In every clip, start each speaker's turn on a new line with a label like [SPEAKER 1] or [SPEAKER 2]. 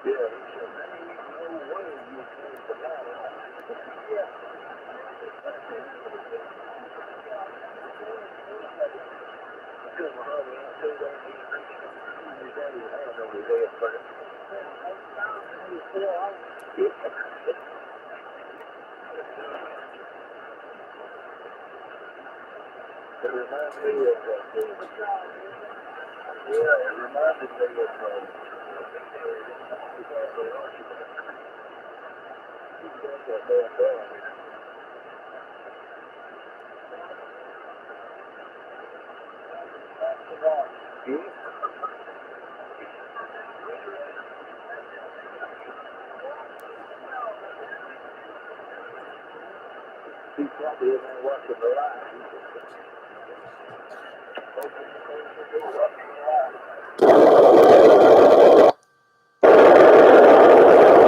[SPEAKER 1] It reminds me of, it reminded me of, he's probably in there watching the live.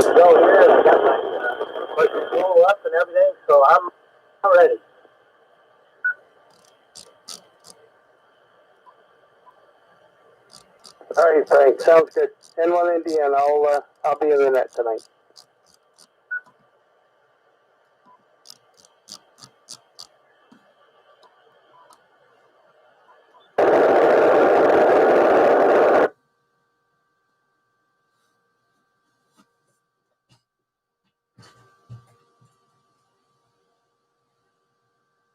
[SPEAKER 1] So here, I got my question roll up and everything, so I'm ready. All right, Frank, sounds good. N1 Indiana, I'll be in the net tonight.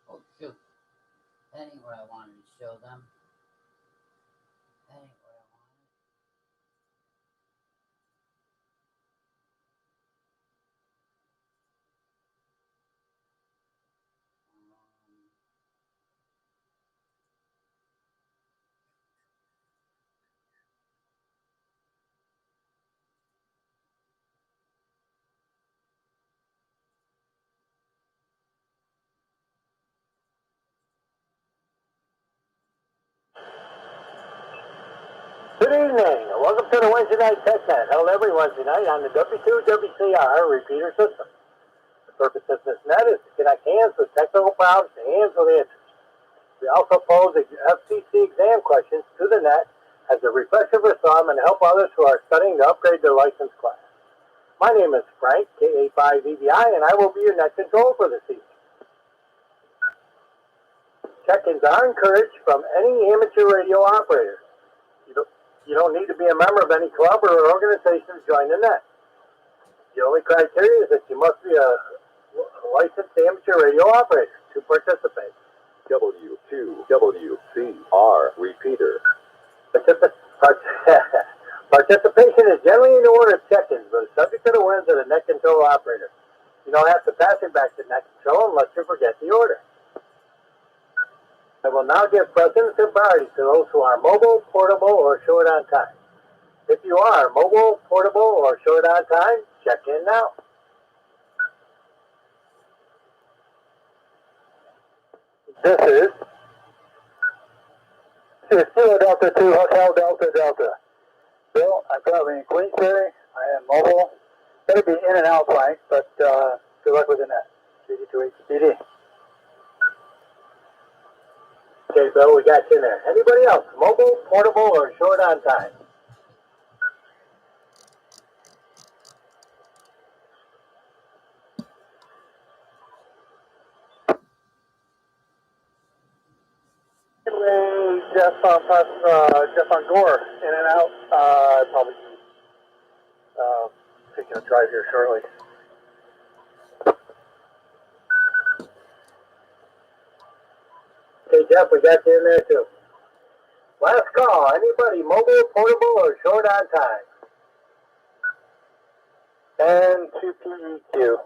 [SPEAKER 2] Oh shoot. That ain't what I wanted to show them. That ain't what I wanted.
[SPEAKER 1] Good evening. Welcome to the Wednesday night test net, held every Wednesday night on the W2WCR repeater system. The purpose of this net is to connect hands with technical problems to hands with answers. We also pose FCC exam questions to the net as a refresher for some and help others who are studying to upgrade their license class. My name is Frank, KA5EBI, and I will be your net control for this evening. Check-ins are encouraged from any amateur radio operator. You don't need to be a member of any club or organization to join the net. The only criteria is that you must be a licensed amateur radio operator to participate.
[SPEAKER 3] W2WCR repeater.
[SPEAKER 1] Participation is generally in the order of check-ins, but it's subject to the whims of the net control operator. You don't have to pass it back to net control unless you forget the order. I will now give precedence and priority to those who are mobile, portable, or short on time. If you are mobile, portable, or short on time, check in now. This is Kilo Delta 2 Hotel Delta Delta. Bill, I'm currently in Queensbury. I am mobile. Better be in and out flight, but good luck with the net. CD2HDD. Okay, Bill, we got you in there. Anybody else? Mobile, portable, or short on time? Jeff on Gore, in and out. Probably taking a drive here shortly. Okay, Jeff, we got you in there too. Last call. Anybody mobile, portable, or short on time? And 2 PEQ.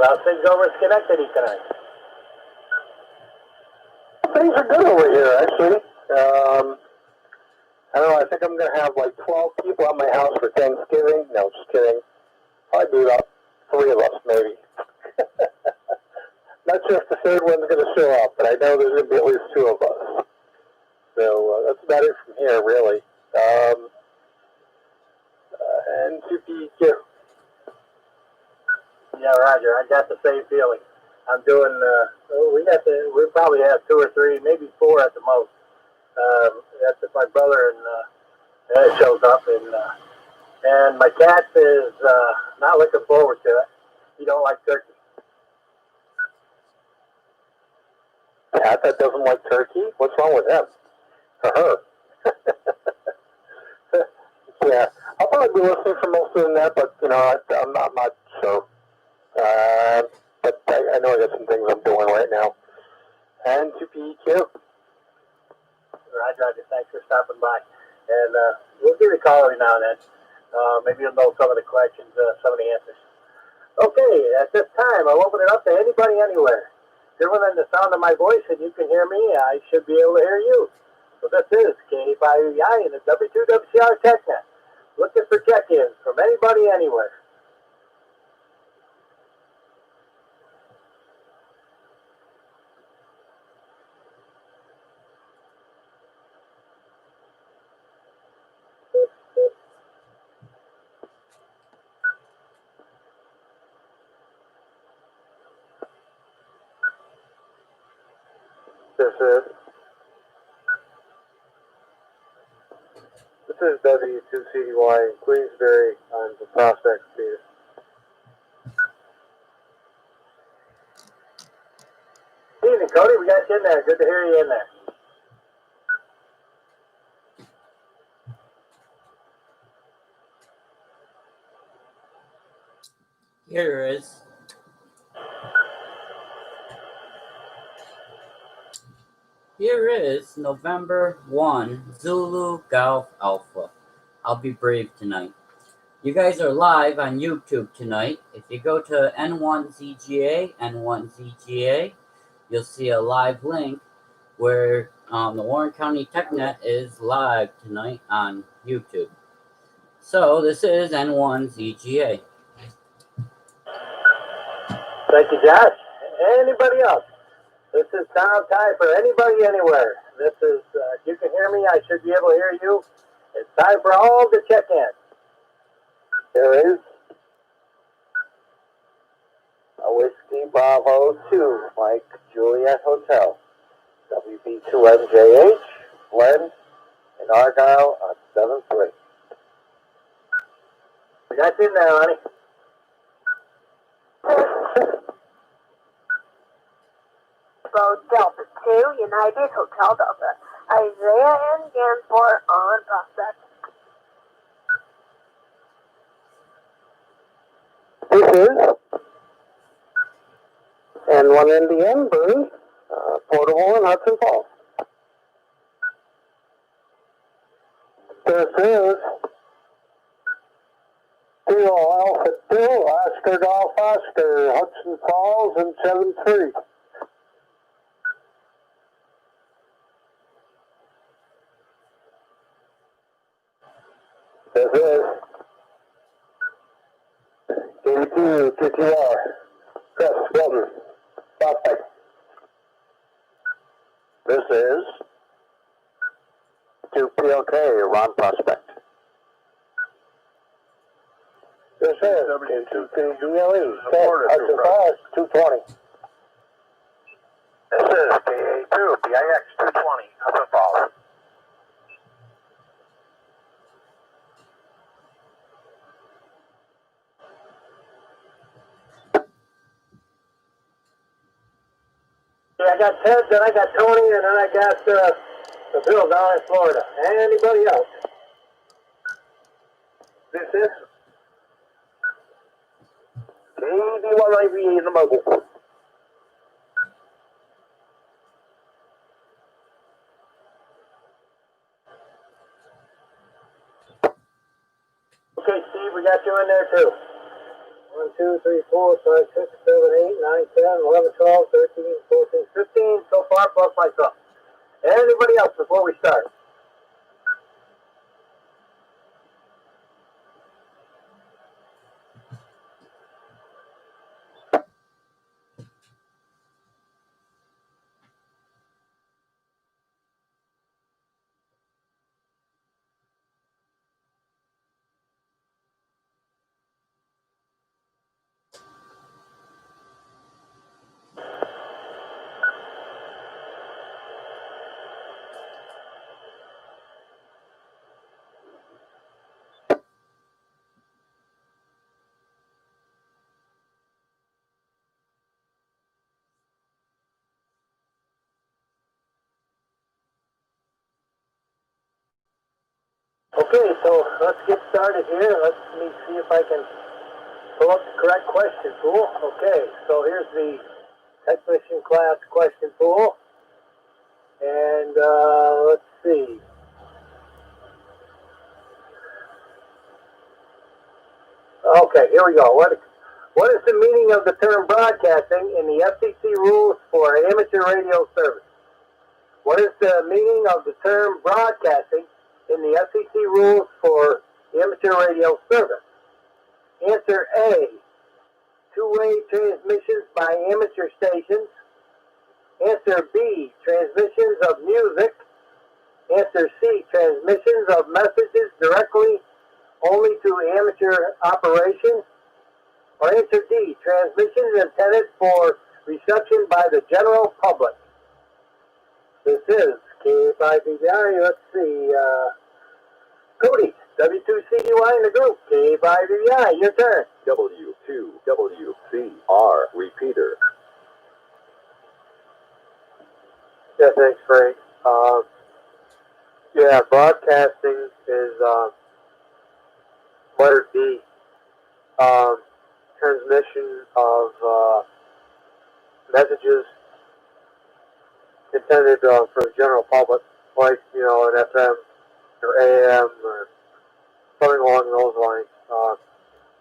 [SPEAKER 1] How's things over at Schenectady tonight? Things are good over here, actually. I don't know, I think I'm going to have like 12 people at my house for Thanksgiving. No, just kidding. Probably be about 3 of us, maybe. Not sure if the third one's going to show up, but I know there's going to be at least 2 of us. So that's about it from here, really. And 2PQ. Yeah, right. Roger. I got the same feeling. I'm doing. We probably have 2 or 3, maybe 4 at the most. That's if my brother and shows up, and my cat is not looking forward to it. He don't like turkey.
[SPEAKER 3] Cat that doesn't like turkey? What's wrong with him? Or her? Yeah, I'll probably be listening for most of the net, but I'm not sure. But I know I got some things I'm doing right now. And to PQ.
[SPEAKER 1] Roger, thanks for stopping by. And we'll give you a call every now and then. Maybe you'll know some of the questions, some of the answers. Okay, at this time, I'll open it up to anybody, anywhere. Different than the sound of my voice, and you can hear me, I should be able to hear you. So this is K5EI in the W2WCR TechNet. Looking for check-ins from anybody, anywhere.
[SPEAKER 3] This is W2CY in Queensbury on the Prospect Speed.
[SPEAKER 1] Evening, Cody. We got you in there. Good to hear you in there.
[SPEAKER 2] Here is. Here is November 1, Zulu Golf Alpha. I'll be brave tonight. You guys are live on YouTube tonight. If you go to N1ZGA, you'll see a live link where the Warren County TechNet is live tonight on YouTube. So this is N1ZGA.
[SPEAKER 1] Thank you, Josh. Anybody else? This is Tom Ty for anybody, anywhere. This is, you can hear me, I should be able to hear you. It's time for all the check-ins.
[SPEAKER 3] There is a Whiskey Bravo 2, Mike Juliet Hotel. WB2MJH, Glenn, and Argyle on 7-3.
[SPEAKER 1] We got you in there, honey.
[SPEAKER 4] Delta 2, United Hotel Delta. Isaiah and Gansport on Prospect.
[SPEAKER 3] This is N1NDN, Burns, Portable in Hudson Falls. This is Kilo Alpha 2, Oscar Golf Oscar, Hudson Falls and 7-3. This is W2WCR, Chris Wilton, Prospect. This is 2PLK, Ron Prospect. This is W2KGLE, Hudson Falls, 220. This is KA2, BIX 220, Hudson Falls.
[SPEAKER 1] Yeah, I got Ted, then I got Tony, and then I got the Bill down in Florida. Anybody else?
[SPEAKER 3] This is KD1IV in the mobile.
[SPEAKER 1] Okay, Steve, we got you in there too. 1, 2, 3, 4, 5, 6, 7, 8, 9, 10, 11, 12, 13, 14, 15 so far, plus myself. Anybody else before we start? Okay, so let's get started here. Let me see if I can pull up the correct question pool. Okay, so here's the technician class question pool. And let's see. Okay, here we go. What is the meaning of the term broadcasting in the FCC rules for amateur radio service? What is the meaning of the term broadcasting in the FCC rules for amateur radio service? Answer A, two-way transmissions by amateur stations. Answer B, transmissions of music. Answer C, transmissions of messages directly only to amateur operations. Or answer D, transmissions intended for reception by the general public. This is K5BBI. Let's see. Cody, W2CUI in the group. K5BBI, your turn.
[SPEAKER 3] W2WCR repeater.
[SPEAKER 1] Yeah, thanks, Frank. Yeah, broadcasting is letter D. Transmission of messages intended for the general public, like, you know, an FM or AM or something along those lines.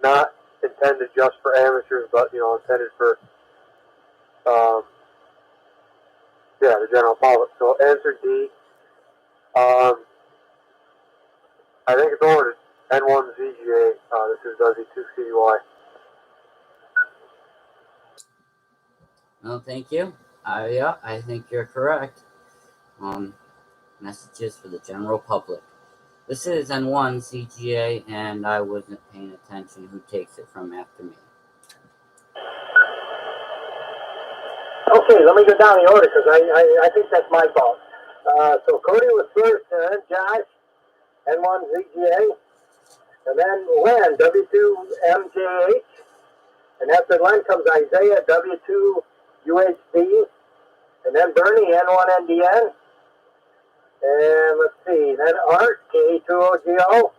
[SPEAKER 1] Not intended just for amateurs, but, you know, intended for, the general public. So answer D. I think it's over to N1ZGA. This is W2CUI.
[SPEAKER 2] Well, thank you. Yeah, I think you're correct. Messages for the general public. This is N1 CGA, and I wasn't paying attention who takes it from after me.
[SPEAKER 1] Okay, let me go down the order because I think that's my fault. So Cody was first, and then Josh, N1ZGA, and then Len, W2MJH, and after Len comes Isaiah, W2UHD, and then Bernie, N1NDN, and let's see, then Art, K2OGO,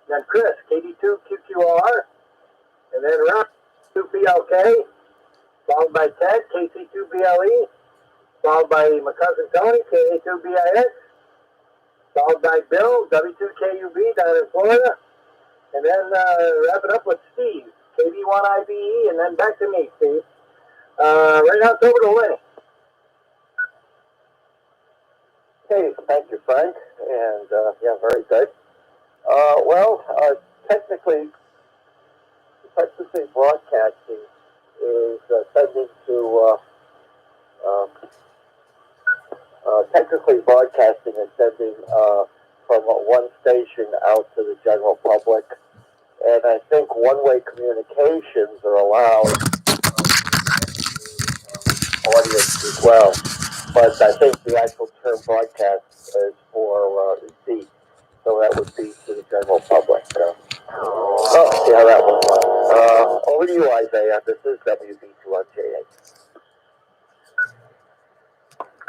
[SPEAKER 1] then Chris, KD2QQR, and then Ron, 2PLK, followed by Ted, KC2BLE, followed by my cousin Tony, KA2BIX, followed by Bill, W2KUB down in Florida, and then wrap it up with Steve, KB1IBE, and then back to me, Steve. Right now it's over to Lenny.
[SPEAKER 3] Okay, thank you, Frank. And, yeah, very good. Technically broadcasting is sending to, technically broadcasting is sending from one station out to the general public. And I think one-way communications are allowed audience as well. But I think the actual term broadcast is for receipt. So that would be to the general public. See how that one went. Over to you, Isaiah. This is WB2WCR.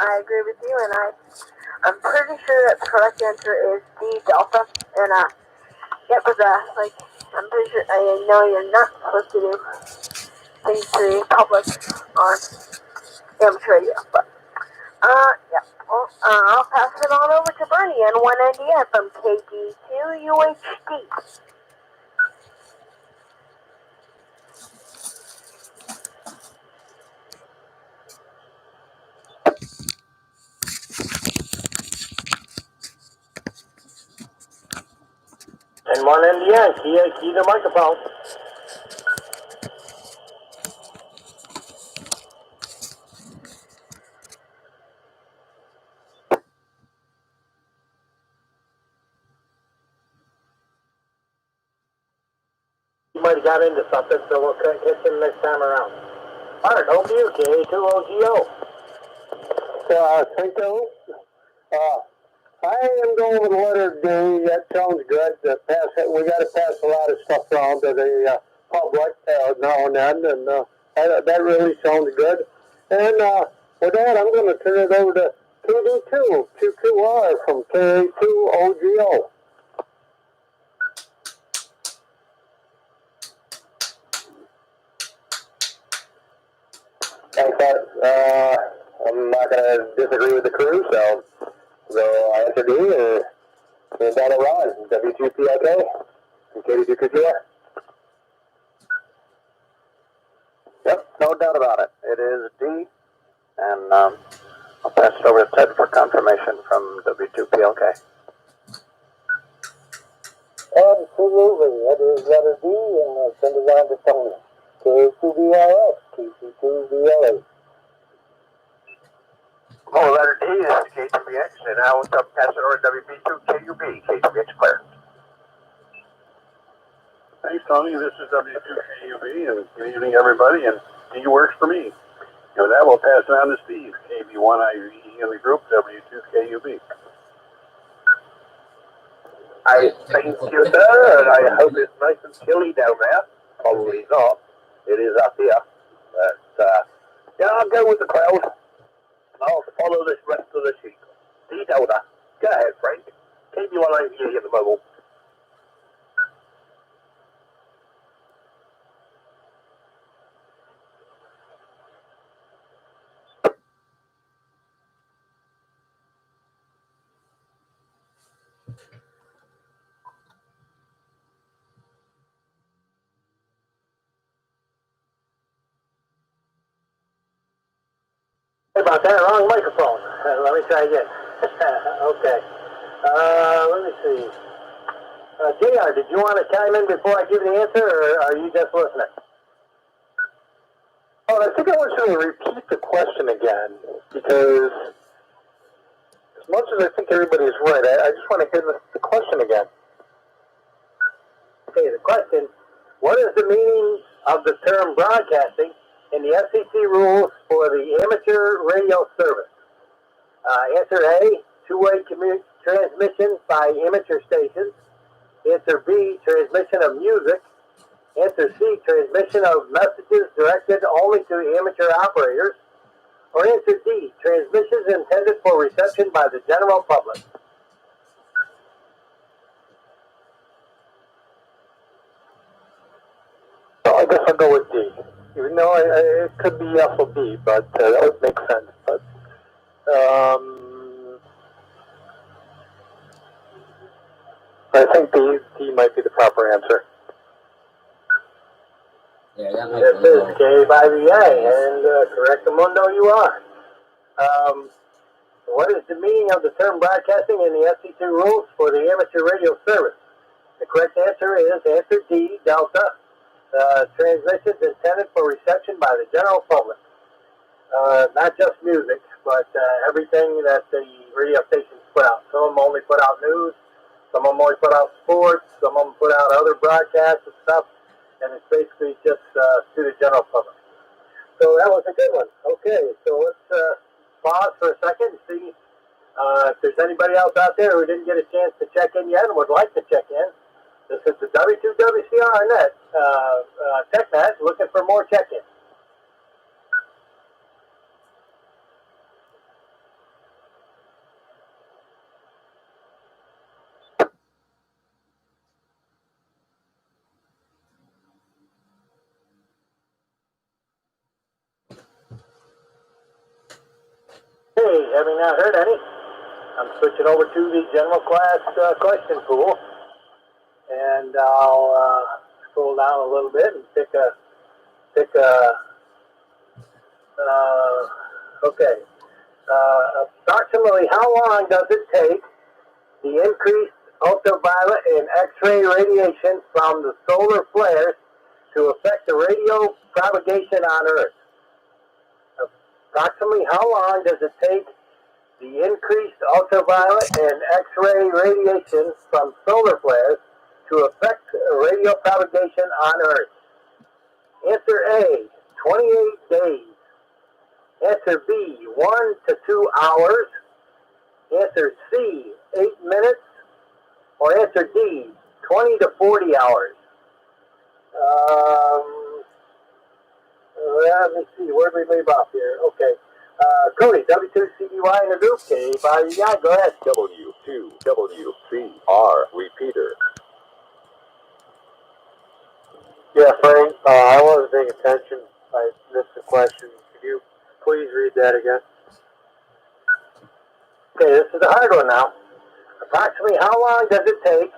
[SPEAKER 4] I agree with you, and I'm pretty sure that the correct answer is D, Delta. And it was I'm pretty sure, I know you're not supposed to do things to the public on amateur radio, but yeah. Well, I'll pass it on over to Bernie and 1NDN from KD2UHD.
[SPEAKER 1] And 1NDN, key the microphone. You might have got into something, so we'll catch him next time around. Art, over to you, K2OGO.
[SPEAKER 3] Thank you. I am going with letter D. That sounds good. We got to pass a lot of stuff around to the public now and then, and that really sounds good. And with that, I'm going to turn it over to KD2QQR from KA2OGO. Thanks, I'm not going to disagree with the crew, so I answer D and down to Ron, W2PLK, and K2WCR.
[SPEAKER 1] Yep, no doubt about it. It is D, and I'll pass it over to Ted for confirmation from W2PLK.
[SPEAKER 3] Absolutely, that is letter D, and send it on to Tony. K2BRS, K2BLA.
[SPEAKER 1] Oh, letter D is K2BX, and now it's up pass it over to WB2KUB, K2BX clear.
[SPEAKER 5] Thanks, Tony. This is W2KUB, and good evening, everybody, and D works for me. And with that, we'll pass it on to Steve, KB1IVE in the group, W2KUB.
[SPEAKER 1] I thank you, sir, and I hope it's nice and chilly down there. Probably not. It is up here. But, yeah, I'll go with the crowd. I'll follow this rest of the sheep. D Delta. Go ahead, Frank. KB1IVE in the mobile.
[SPEAKER 3] Sorry about that, wrong microphone. Let me try again. Okay. Let me see. JR, did you want to chime in before I give the answer, or are you just listening? Oh, I think I want you to repeat the question again, because as much as I think everybody's right, I just want to hear the question again. Okay, the question, what is the meaning of the term broadcasting in the FCC rules for the amateur radio service? Answer A, two-way transmission by amateur stations. Answer B, transmission of music. Answer C, transmission of messages directed only to amateur operators. Or answer D, transmissions intended for reception by the general public. So I guess I'll go with D. Even though it could be F or B, but that would make sense. But I think D might be the proper answer.
[SPEAKER 2] Yeah, that might
[SPEAKER 3] This
[SPEAKER 2] be a
[SPEAKER 3] is K5EA, and correctamundo you are. What is the meaning of the term broadcasting in the FCC rules for the amateur radio service? The correct answer is answer D, Delta. Transmissions intended for reception by the general public. Not just music, but everything that the radio stations put out. Some of them only put out news, some of them only put out sports, some of them put out other broadcasts and stuff, and it's basically just to the general public. So that was a good one. Okay, so let's pause for a second and see if there's anybody else out there who didn't get a chance to check in yet and would like to check in. This is the W2WCR net, TechNet, looking for more check-ins. Hey, having not heard any, I'm switching over to the general class question pool, and I'll scroll down a little bit and pick a okay. Approximately how long does it take the increased ultraviolet and X-ray radiation from the solar flares to affect the radio propagation on Earth? Approximately how long does it take the increased ultraviolet and X-ray radiation from solar flares to affect radio propagation on Earth? Answer A, 28 days. Answer B, 1 to 2 hours. Answer C, 8 minutes. Or answer D, 20 to 40 hours. Let me see, where did we leave off here? Okay. Cody, W2CDY in the group. K5EI, go ahead.
[SPEAKER 6] W2WCR repeater.
[SPEAKER 3] Yeah, Frank, I wasn't paying attention. I missed the question. Could you please read that again?
[SPEAKER 1] Okay, this is the hard one now. Approximately how long does it take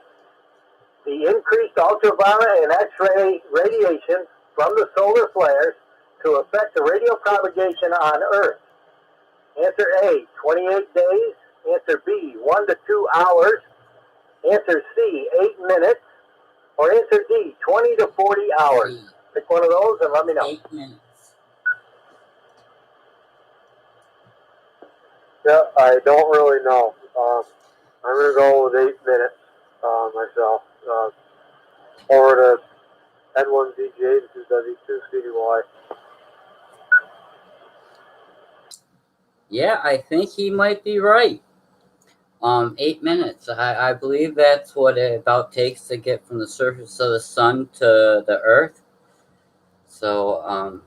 [SPEAKER 1] the increased ultraviolet and X-ray radiation from the solar flares to affect the radio propagation on Earth? Answer A, 28 days. Answer B, 1 to 2 hours. Answer C, 8 minutes. Or answer D, 20 to 40 hours.
[SPEAKER 2] C,
[SPEAKER 1] Pick one of those and let me know.
[SPEAKER 2] 8 minutes.
[SPEAKER 3] Yeah, I don't really know. I'm going to go with 8 minutes myself. Over to N1ZJ, this is W2CDY.
[SPEAKER 2] Yeah, I think he might be right. 8 minutes. I believe that's what it about takes to get from the surface of the sun to the Earth. So,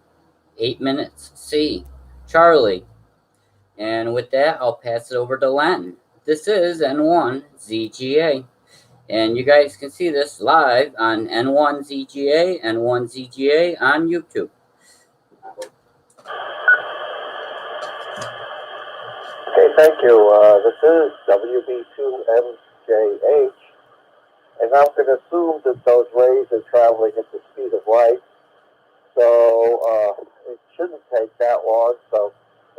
[SPEAKER 2] 8 minutes. C. Charlie. And with that, I'll pass it over to Len. This is N1ZGA. And you guys can see this live on N1ZGA, N1ZGA on YouTube.
[SPEAKER 3] Okay, thank you. This is WB2MJH, and I'm going to assume that those rays are traveling at the speed of light, so it shouldn't take that long. So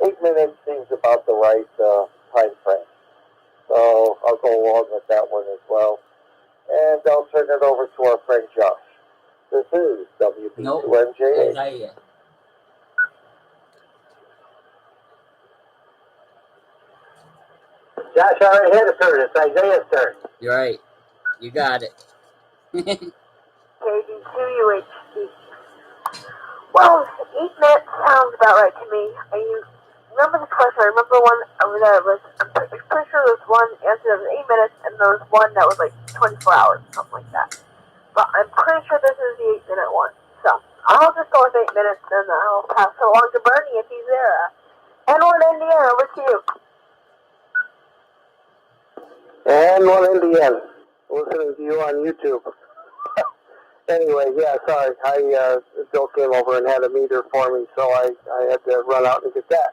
[SPEAKER 3] 8 minutes seems about the right time frame. So I'll go along with that one as well, and I'll turn it over to our friend Josh. This is WB2MJH.
[SPEAKER 2] Isaiah.
[SPEAKER 1] Josh already had a turn. It's Isaiah's turn.
[SPEAKER 2] You're right. You got it.
[SPEAKER 4] KD2UHC. Well, 8 minutes sounds about right to me. I remember this question. I remember one over there was, I'm pretty sure there was one answer that was 8 minutes, and there was one that was like 24 hours, something like that. But I'm pretty sure this is the 8 minute one. So I'll just go with 8 minutes, and I'll pass it along to Bernie if he's there. N1 Indiana, over to you.
[SPEAKER 3] And one Indiana, listening to you on YouTube. Anyway, yeah, sorry. Bill came over and had a meter for me, so I had to run out and get that.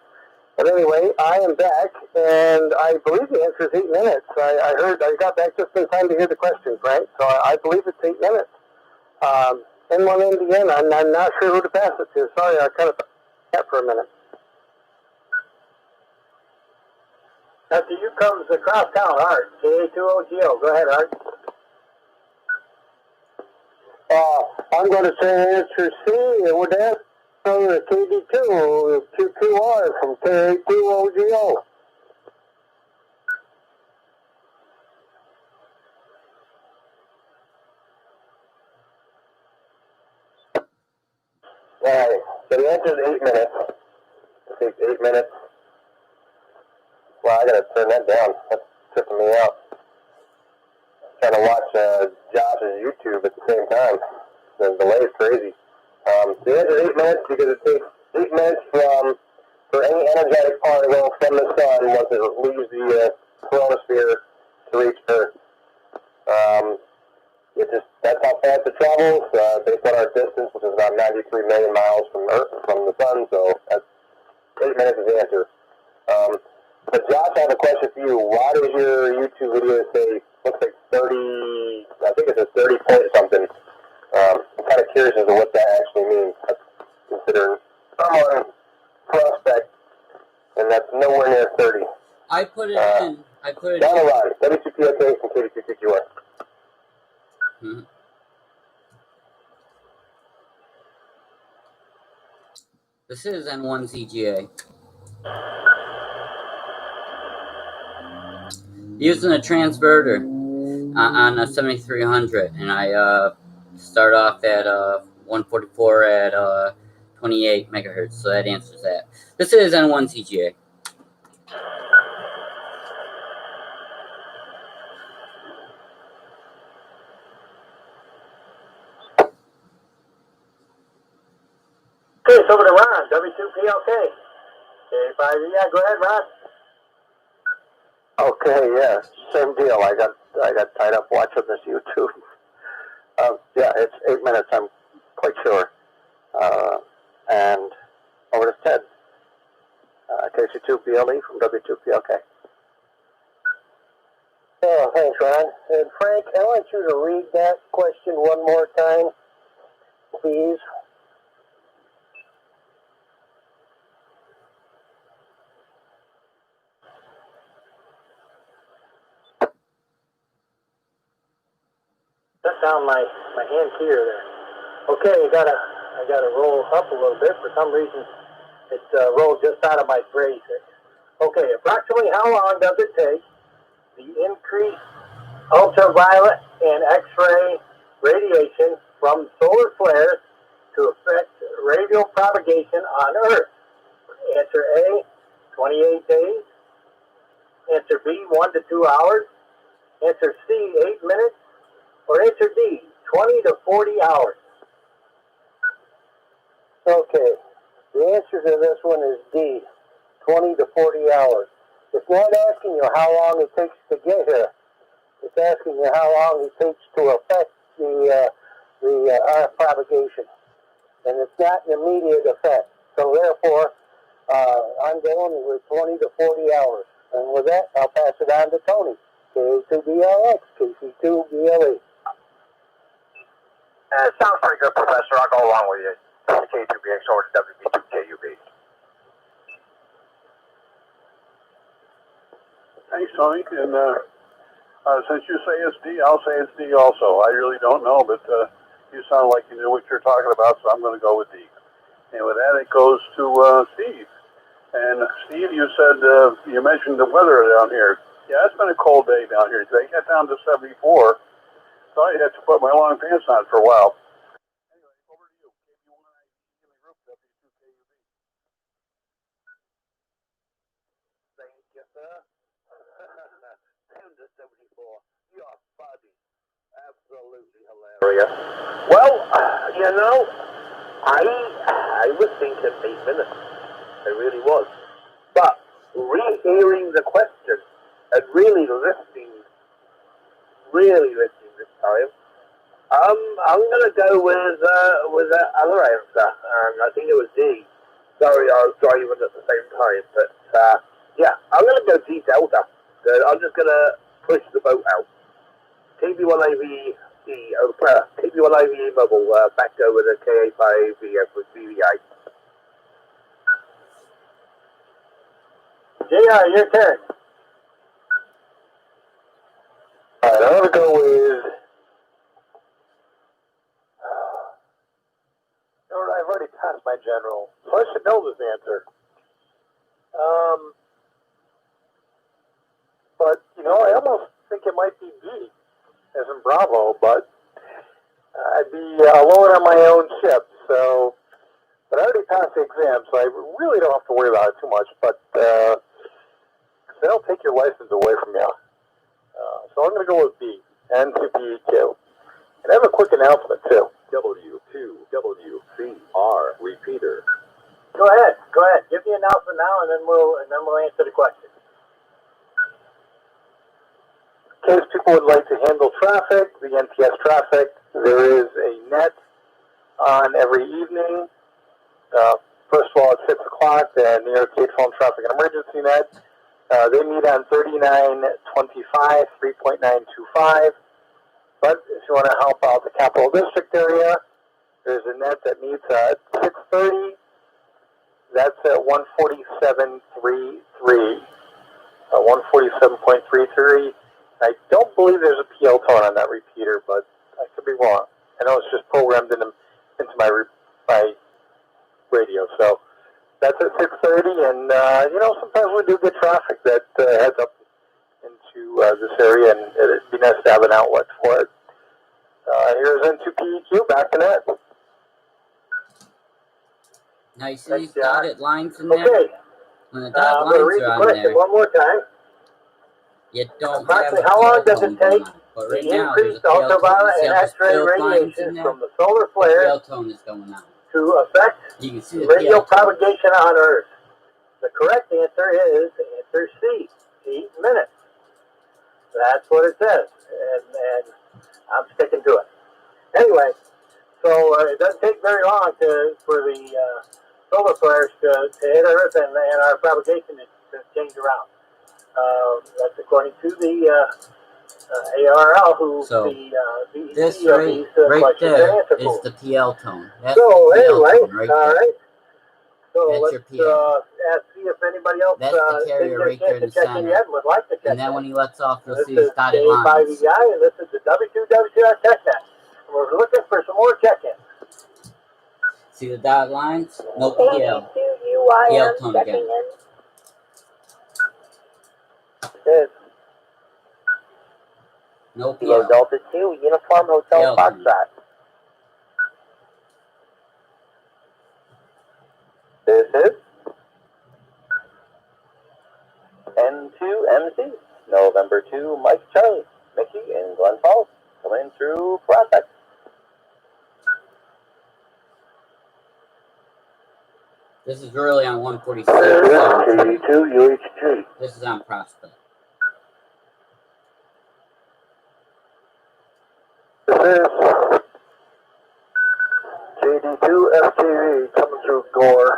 [SPEAKER 3] But anyway, I am back, and I believe the answer is 8 minutes. I got back just in time to hear the questions, right? So I believe it's 8 minutes. N1 Indiana, I'm not sure who to pass it to. Sorry, I kind of that for a minute.
[SPEAKER 1] After you comes the cross town, Art. KA2OGO. Go ahead, Art.
[SPEAKER 3] I'm going to say answer C, and with that, KD2, QQR from KA2OGO. Alright, so the answer is 8 minutes. It takes 8 minutes. Well, I gotta turn that down. That's tripping me out. Trying to watch Josh's YouTube at the same time. The delay is crazy. The answer is 8 minutes because it takes 8 minutes for any energetic particle from the sun once it leaves the chromosphere to reach Earth. That's how fast it travels based on our distance, which is about 93 million miles from Earth, from the sun. So that's 8 minutes is the answer. But Josh, I have a question for you. Why does your YouTube video say, looks like 30, I think it's a 30 point something. I'm kind of curious as to what that actually means, considering someone prospect, and that's nowhere near 30.
[SPEAKER 2] I put it in. I put it
[SPEAKER 3] Down the
[SPEAKER 2] in.
[SPEAKER 3] line, W2PSA from KD2QQR.
[SPEAKER 2] Hmm. This is N1ZGA. Using a transverter on a 7300, and I start off at 144 at 28 megahertz, so that answers that. This is N1ZGA.
[SPEAKER 1] Okay, it's over to Ron, W2PLK. Okay, yeah, go ahead, Ron.
[SPEAKER 3] Okay, yeah, same deal. I got tied up watching this YouTube. Yeah, it's 8 minutes. I'm quite sure. And over to Ted. W2BLE from W2PLK. Oh, thanks, Ron. And Frank, I want you to read that question one more time, please.
[SPEAKER 1] That sound my hand here there. Okay, I gotta roll up a little bit. For some reason, it rolled just out of my brace. Okay, approximately how long does it take the increased ultraviolet and X-ray radiation from solar flares to affect radial propagation on Earth? Answer A, 28 days. Answer B, 1 to 2 hours. Answer C, 8 minutes. Or answer D, 20 to 40 hours.
[SPEAKER 3] Okay, the answer to this one is D, 20 to 40 hours. It's not asking you how long it takes to get here. It's asking you how long it takes to affect the RF propagation. And it's not an immediate effect. So therefore, I'm going with 20 to 40 hours. And with that, I'll pass it on to Tony. K2BLX, KC2BLE.
[SPEAKER 1] Sounds pretty good, Professor. I'll go along with you. K2BX over to WB2KUB.
[SPEAKER 5] Thanks, Tony. And since you say it's D, I'll say it's D also. I really don't know, but you sound like you knew what you're talking about, so I'm going to go with D. And with that, it goes to Steve. And Steve, you said, you mentioned the weather down here. Yeah, it's been a cold day down here today. It got down to 74. So I had to put my long pants on for a while. Anyway, over to you. KB1I in the group, W2KUB.
[SPEAKER 3] Thank you, sir. 10 to 74. You're funny. Absolutely hilarious. Well, you know, I was thinking 8 minutes. I really was. But rehearing the question and really listening this time, I'm gonna go with the other answer, and I think it was D. Sorry, I was driving at the same time, but yeah, I'm gonna go D Delta. I'm just gonna push the boat out. KB1IVE KB1IVE mobile back over the KA5VF with BVI.
[SPEAKER 1] JR, your turn.
[SPEAKER 3] Alright, I'm gonna go with. I've already passed my general, so I should know this answer. But you know, I almost think it might be B, as in Bravo. But I'd be alone on my own ship, so. But I already passed the exam, so I really don't have to worry about it too much. But they'll take your license away from you. So I'm going to go with B, N2PEQ. And I have a quick announcement, too.
[SPEAKER 6] W2WCR repeater.
[SPEAKER 1] Go ahead. Give the announcement now, and then we'll answer the question.
[SPEAKER 3] In case people would like to handle traffic, the NTS traffic, there is a net on every evening. First of all, at 6 o'clock, the New York State Phone Traffic and Emergency Net. They meet on 3925, 3.925. But if you want to help out the Capital District area, there's a net that meets at 6:30. That's at 147.33. 147.33. I don't believe there's a PL tone on that repeater, but I could be wrong. I know it's just programmed into my radio. So that's at 6:30, and you know, sometimes we do get traffic that heads up into this area, and it'd be nice to have an outlet for it. Here's N2PEQ, back to net.
[SPEAKER 2] Now you see these dotted lines in there?
[SPEAKER 1] Okay.
[SPEAKER 2] When the dotted
[SPEAKER 1] I'm going to
[SPEAKER 2] lines
[SPEAKER 1] read
[SPEAKER 2] are
[SPEAKER 1] the
[SPEAKER 2] on
[SPEAKER 1] question
[SPEAKER 2] there,
[SPEAKER 1] one more time.
[SPEAKER 2] you don't have
[SPEAKER 1] Approximately
[SPEAKER 2] a
[SPEAKER 1] how long
[SPEAKER 2] PL
[SPEAKER 1] does
[SPEAKER 2] tone
[SPEAKER 1] it
[SPEAKER 2] going
[SPEAKER 1] take
[SPEAKER 2] on. But
[SPEAKER 1] the
[SPEAKER 2] right now, there's a
[SPEAKER 1] increased
[SPEAKER 2] PL tone. You
[SPEAKER 1] ultraviolet
[SPEAKER 2] see
[SPEAKER 1] and
[SPEAKER 2] how there's
[SPEAKER 1] X-ray
[SPEAKER 2] filled lines in
[SPEAKER 1] radiation
[SPEAKER 2] there?
[SPEAKER 1] from the solar
[SPEAKER 2] The
[SPEAKER 1] flare
[SPEAKER 2] PL tone is going on.
[SPEAKER 1] to affect
[SPEAKER 2] You can see the
[SPEAKER 1] radial
[SPEAKER 2] PL tone.
[SPEAKER 1] propagation on Earth? The correct answer is answer C, 8 minutes. That's what it says, and I'm sticking to it. Anyway, so it doesn't take very long for the solar flares to hit Earth and our propagation to change around. That's according to the ARL, who
[SPEAKER 2] So,
[SPEAKER 1] the
[SPEAKER 2] this
[SPEAKER 1] VEC of
[SPEAKER 2] right,
[SPEAKER 1] these
[SPEAKER 2] right
[SPEAKER 1] questions and
[SPEAKER 2] there
[SPEAKER 1] answer
[SPEAKER 2] is
[SPEAKER 1] pools.
[SPEAKER 2] the PL tone. That's
[SPEAKER 1] So
[SPEAKER 2] the PL
[SPEAKER 1] anyway,
[SPEAKER 2] tone right
[SPEAKER 1] all
[SPEAKER 2] there.
[SPEAKER 1] right. So
[SPEAKER 2] That's
[SPEAKER 1] let's
[SPEAKER 2] your PL.
[SPEAKER 1] see if anybody else
[SPEAKER 2] That's the
[SPEAKER 1] didn't
[SPEAKER 2] carrier
[SPEAKER 1] get a
[SPEAKER 2] right there
[SPEAKER 1] chance
[SPEAKER 2] in
[SPEAKER 1] to
[SPEAKER 2] the
[SPEAKER 1] check in
[SPEAKER 2] center.
[SPEAKER 1] yet and would like to check
[SPEAKER 2] And then
[SPEAKER 1] in.
[SPEAKER 2] when he lets off, you'll
[SPEAKER 1] This
[SPEAKER 2] see these
[SPEAKER 1] is
[SPEAKER 2] dotted lines.
[SPEAKER 1] J5EI, and this is the W2WCR TechNet. We're looking for some more check-ins.
[SPEAKER 2] See the dotted lines? No PL. PL
[SPEAKER 4] W2UYM
[SPEAKER 2] tone
[SPEAKER 4] checking
[SPEAKER 2] again.
[SPEAKER 4] in.
[SPEAKER 1] Yes.
[SPEAKER 2] No
[SPEAKER 1] Kilo
[SPEAKER 2] PL.
[SPEAKER 1] Delta 2, Uniform Hotel
[SPEAKER 2] PL tone.
[SPEAKER 1] Foxtrot. This is N2MC, November 2, Mike Charlie, Mickey, and Glen Falls, coming through Prospect.
[SPEAKER 2] This is really on 146. So
[SPEAKER 1] KD2
[SPEAKER 2] this is on Prospect.
[SPEAKER 1] This is KD2 FTV coming through Gore.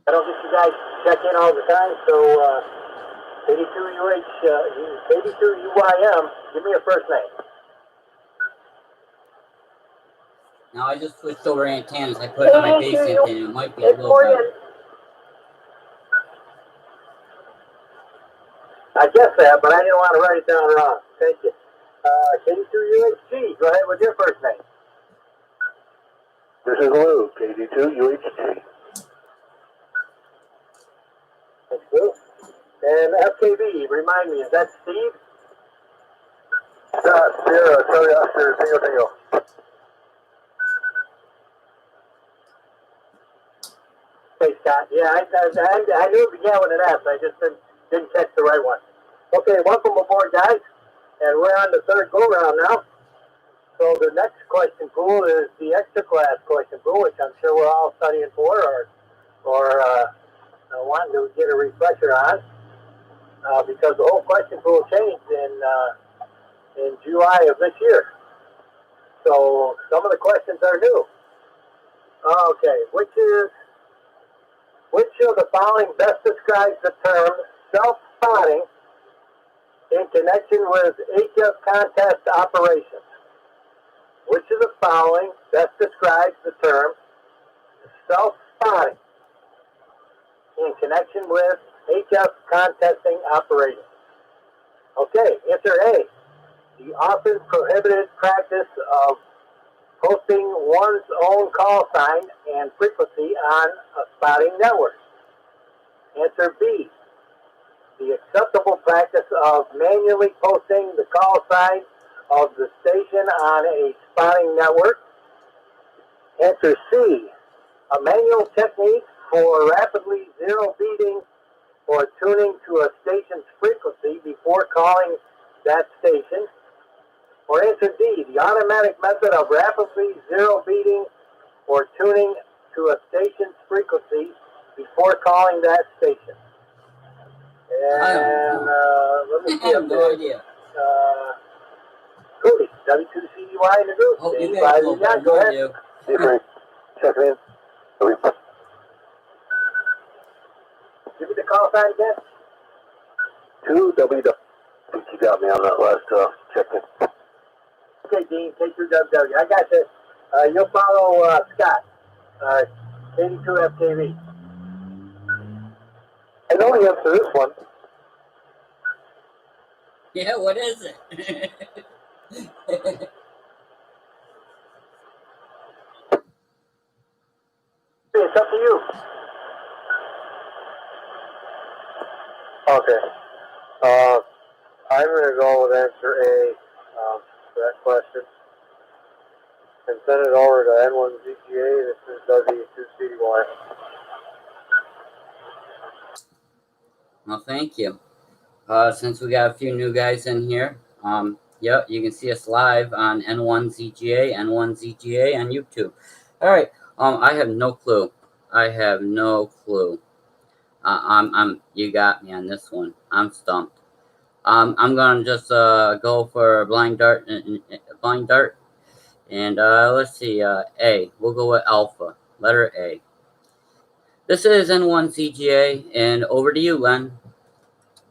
[SPEAKER 1] I don't think you guys check in all the time, so KD2UYM, give me a first name.
[SPEAKER 2] Now I just switched over antennas. I put it on my base antenna. It might be a
[SPEAKER 4] It's
[SPEAKER 2] little
[SPEAKER 4] Morgan.
[SPEAKER 2] better.
[SPEAKER 1] I guess that, but I didn't want to write it down wrong. Thank you. KD2UHG, go ahead with your first name. This is Lou, KD2UHG. Thanks, Lou. And FKB, remind me, is that Steve? Sierra, Charlie Oscar, Tingle. Hey, Scott. Yeah, I knew it began with an S. I just didn't catch the right one. Okay, welcome aboard, guys. And we're on the third go-round now. So the next question pool is the extra class question pool, which I'm sure we're all studying for or wanting to get a refresher on. Because the whole question pool changed in July of this year. So some of the questions are new. Okay, which of the following best describes the term self-spotting in connection with HF contest operations? Which of the following best describes the term self-spotting in connection with HF contesting operations? Okay, answer A. The often prohibited practice of posting one's own call sign and frequency on a spotting network. Answer B. The acceptable practice of manually posting the call sign of the station on a spotting network. Answer C. A manual technique for rapidly zero beating or tuning to a station's frequency before calling that station. Or answer D, the automatic method of rapidly zero beating or tuning to a station's frequency before calling that station. And let me see.
[SPEAKER 2] I have no idea.
[SPEAKER 1] Cody, W2CY in the group.
[SPEAKER 2] Oh, you guys know better
[SPEAKER 1] go
[SPEAKER 2] than I
[SPEAKER 1] ahead.
[SPEAKER 2] do.
[SPEAKER 1] Different. Check it in. Give me the call sign again. 2W. You got me on that last check-in. Okay, Dean, K2WW. I got this. You'll follow Scott. 82FKV. I know the answer to this one.
[SPEAKER 2] Yeah, what is it?
[SPEAKER 1] It's up to you. Okay. I'm going to go with answer A for that question. And send it over to N1ZGA. This is W2CY.
[SPEAKER 2] Well, thank you. Since we got a few new guys in here, yep, you can see us live on N1ZGA, N1ZGA on YouTube. All right, I have no clue. I have no clue. You got me on this one. I'm stumped. I'm gonna just go for a blind dart, blind dart, and let's see. A. We'll go with alpha. Letter A. This is N1CGA, and over to you, Len.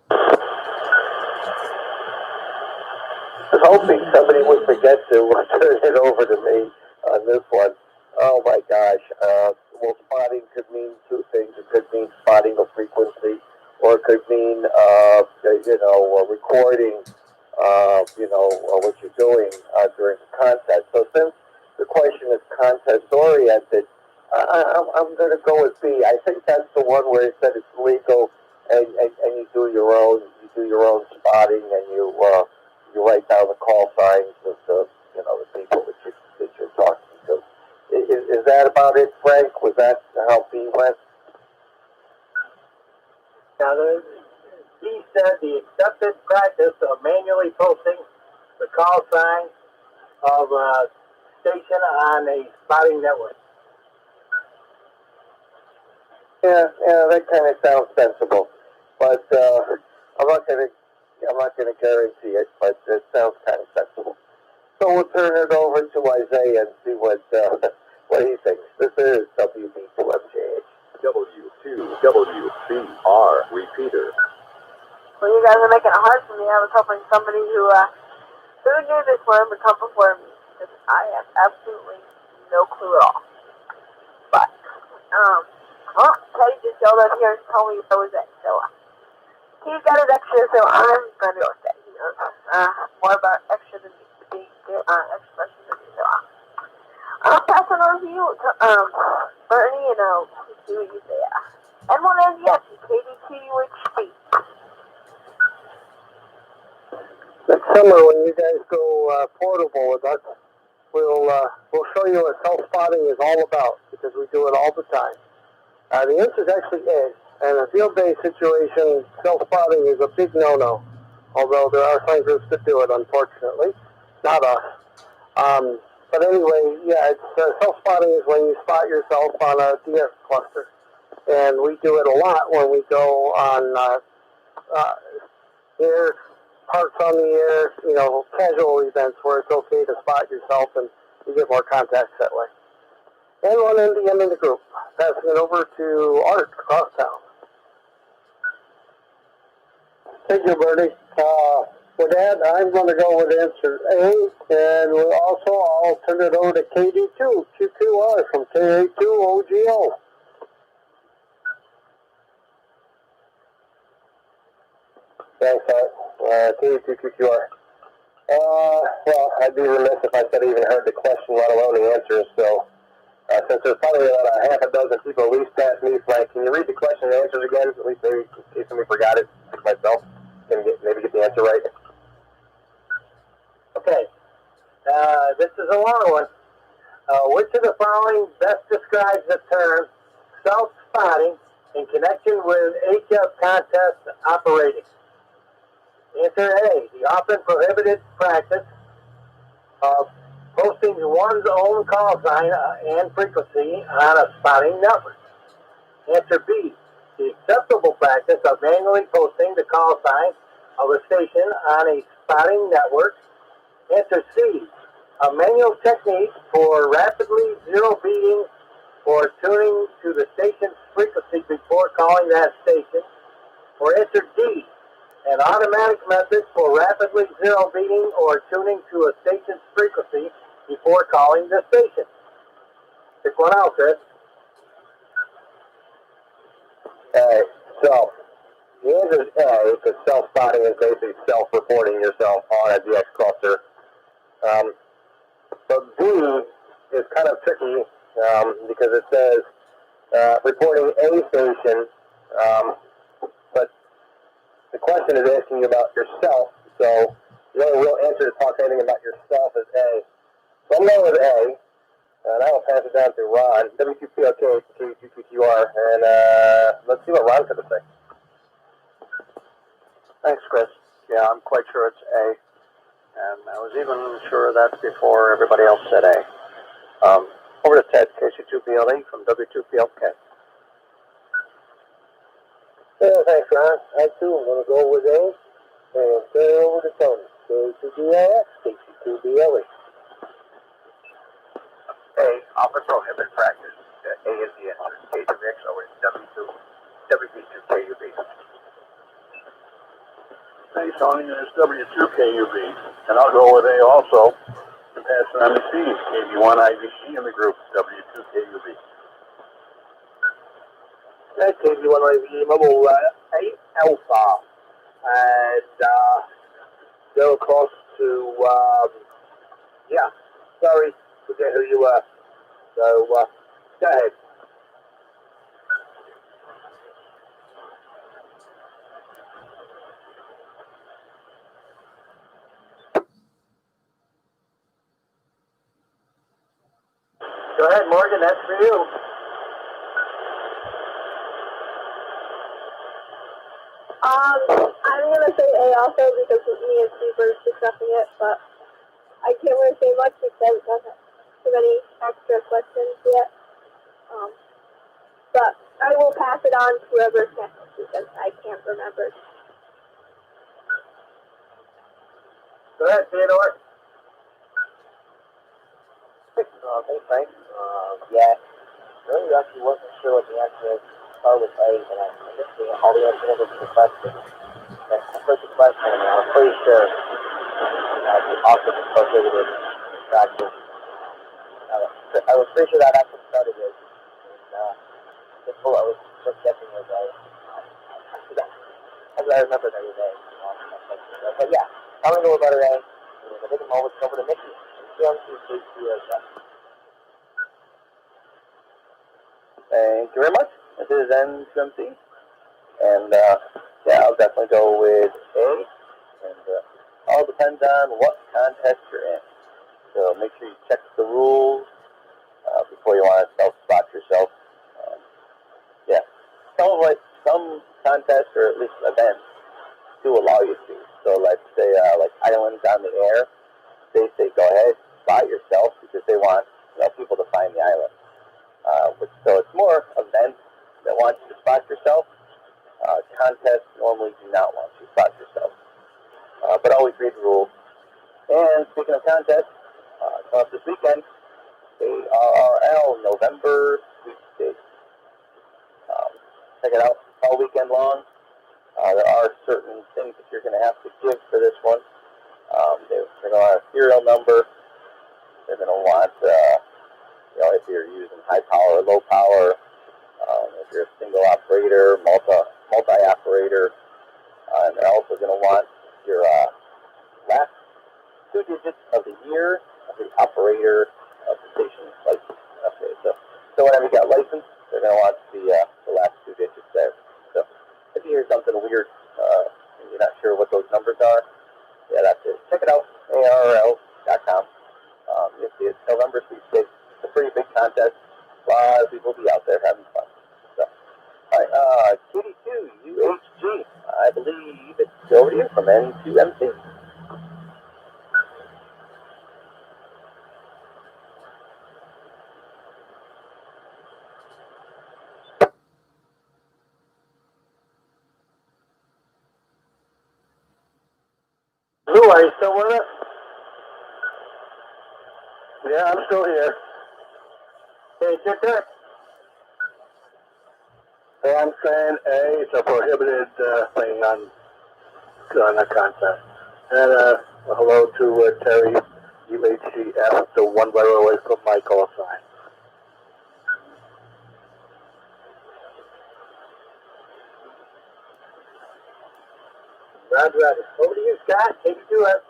[SPEAKER 3] I was hoping somebody would forget to turn it over to me on this one. Oh my gosh. Well, spotting could mean two things. It could mean spotting a frequency, or it could mean, recording, what you're doing during the contest. So since the question is contest oriented, I'm going to go with B. I think that's the one where it said it's legal, and you do your own spotting, and you write down the call signs of the people that you're talking to. Is that about it, Frank? Was that how B went?
[SPEAKER 1] Now, he said the accepted practice of manually posting the call sign of a station on a spotting network.
[SPEAKER 3] Yeah, that kind of sounds sensible, but I'm not gonna guarantee it, but it sounds kind of sensible. So we'll turn it over to Isaiah and see what he thinks. This is WB2MJH.
[SPEAKER 6] W2WCR repeater.
[SPEAKER 4] Well, you guys are making it hard for me. I was hoping somebody who knew this one would come before me, because I have absolutely no clue at all. But, Teddy just yelled up here and told me where was it. So, he's got it extra, so I'm going to go with that. He knows more about extra than me, expressions than me. So, I'll pass it on to you, Bernie, and I'll see what you say. N1NDS, KD2UHC.
[SPEAKER 3] Next summer, when you guys go portable with us, we'll show you what self-spotting is all about, because we do it all the time. The answer is actually A. And in a field-based situation, self-spotting is a big no-no. Although there are some groups that do it, unfortunately. Not us. But anyway, yeah, self-spotting is when you spot yourself on a DS cluster. And we do it a lot when we go on air, parks on the air, casual events where it's okay to spot yourself and you get more contacts that way. And one NDM in the group. Passing it over to Art across town. Thank you, Bernie. With that, I'm going to go with answer A, and I'll turn it over to KD2, QQR from KA2OGO. Thanks, Art. KD2QQR. Well, I'd be remiss if I said I even heard the question, let alone the answer, so since there's probably about a half a dozen people at least past me, Frank, can you read the question and answers again, at least maybe in case somebody forgot it, like myself, maybe get the answer right?
[SPEAKER 1] Okay. This is a long one. Which of the following best describes the term self-spotting in connection with HF contest operating? Answer A, the often prohibited practice of posting one's own call sign and frequency on a spotting network. Answer B, the acceptable practice of manually posting the call sign of a station on a spotting network. Answer C, a manual technique for rapidly zero beating or tuning to the station's frequency before calling that station. Or answer D, an automatic method for rapidly zero beating or tuning to a station's frequency before calling the station. Pick one out, Chris.
[SPEAKER 3] Alright, so the answer is A, because self-spotting is basically self-reporting yourself on a DX cluster. But B is kind of tricky because it says reporting a station, but the question is asking you about yourself, so the only real answer to talk anything about yourself is A. So I'm going with A, and I will pass it down to Ron, W2PLK, K2QQR, and let's see what Ron's going to say.
[SPEAKER 6] Thanks, Chris. Yeah, I'm quite sure it's A. And I was even sure that before everybody else said A. Over to Ted, KC2BLE from W2PLK.
[SPEAKER 3] Yeah, thanks, Ron. I too am going to go with A and turn it over to Tony. K2BLX, KC2BLE.
[SPEAKER 6] A, Alpha Prohibit Practice. A is the answer. K2X over to WB2KUB.
[SPEAKER 5] Thanks, Tony. It's W2KUB. And I'll go with A also. And pass it on to C, KB1IVE in the group, W2KUB.
[SPEAKER 1] That KB1IVE level 8 Alpha. And go across to, yeah, sorry, forget who you were. So, go ahead. Go ahead, Morgan, that's for you.
[SPEAKER 4] I'm gonna say A also because me and Steve were discussing it, but I can't really say much because I haven't done too many extra questions yet. But I will pass it on to whoever's next because I can't remember.
[SPEAKER 1] Go ahead, Theodore.
[SPEAKER 3] Okay, thanks. Yeah, really actually wasn't sure what the answer is. Start with A, but I'm missing all the answers to the question. That's the first question, and I'm pretty sure the also associated with practice. I was pretty sure that actually started with, and I was just guessing was A. I remember that was A. But yeah, I'm going to go with letter A. I think I'm always over to Mickey.
[SPEAKER 6] Thank you very much. This is N2MC. And yeah, I'll definitely go with A. And all depends on what contest you're in. So make sure you check the rules before you want to self-spot yourself. Yeah, some contests or at least events do allow you to. So let's say like Islands on the Air, they say go ahead, spot yourself because they want people to find the island. So it's more events that want you to spot yourself. Contests normally do not want you to spot yourself. But always read the rules. And speaking of contests, coming up this weekend, ARRL November sweepstakes. Check it out all weekend long. There are certain things that you're going to have to give for this one. They're going to want a serial number. They're going to want, if you're using high power or low power, if you're a single operator, multi-operator, and they're also going to want your last 2 digits of the year of the operator of the station license. Okay, so whenever you got license, they're going to want the last 2 digits there. So if you hear something weird, and you're not sure what those numbers are, yeah, that's it. Check it out, ARL.com. You'll see it's November sweepstakes. It's a pretty big contest. A lot of people will be out there having fun. So, all right, KD2UHG. I believe it's over to you from N2MC.
[SPEAKER 1] Lou, are you still with us?
[SPEAKER 3] Yeah, I'm still here.
[SPEAKER 1] Hey, it's your turn.
[SPEAKER 3] Hey, I'm saying A, it's a prohibited thing on the contest. And hello to Terry, UHCF, the one letter away from my call sign.
[SPEAKER 1] Roger, Roger. Over to you, Scott. Take you to us.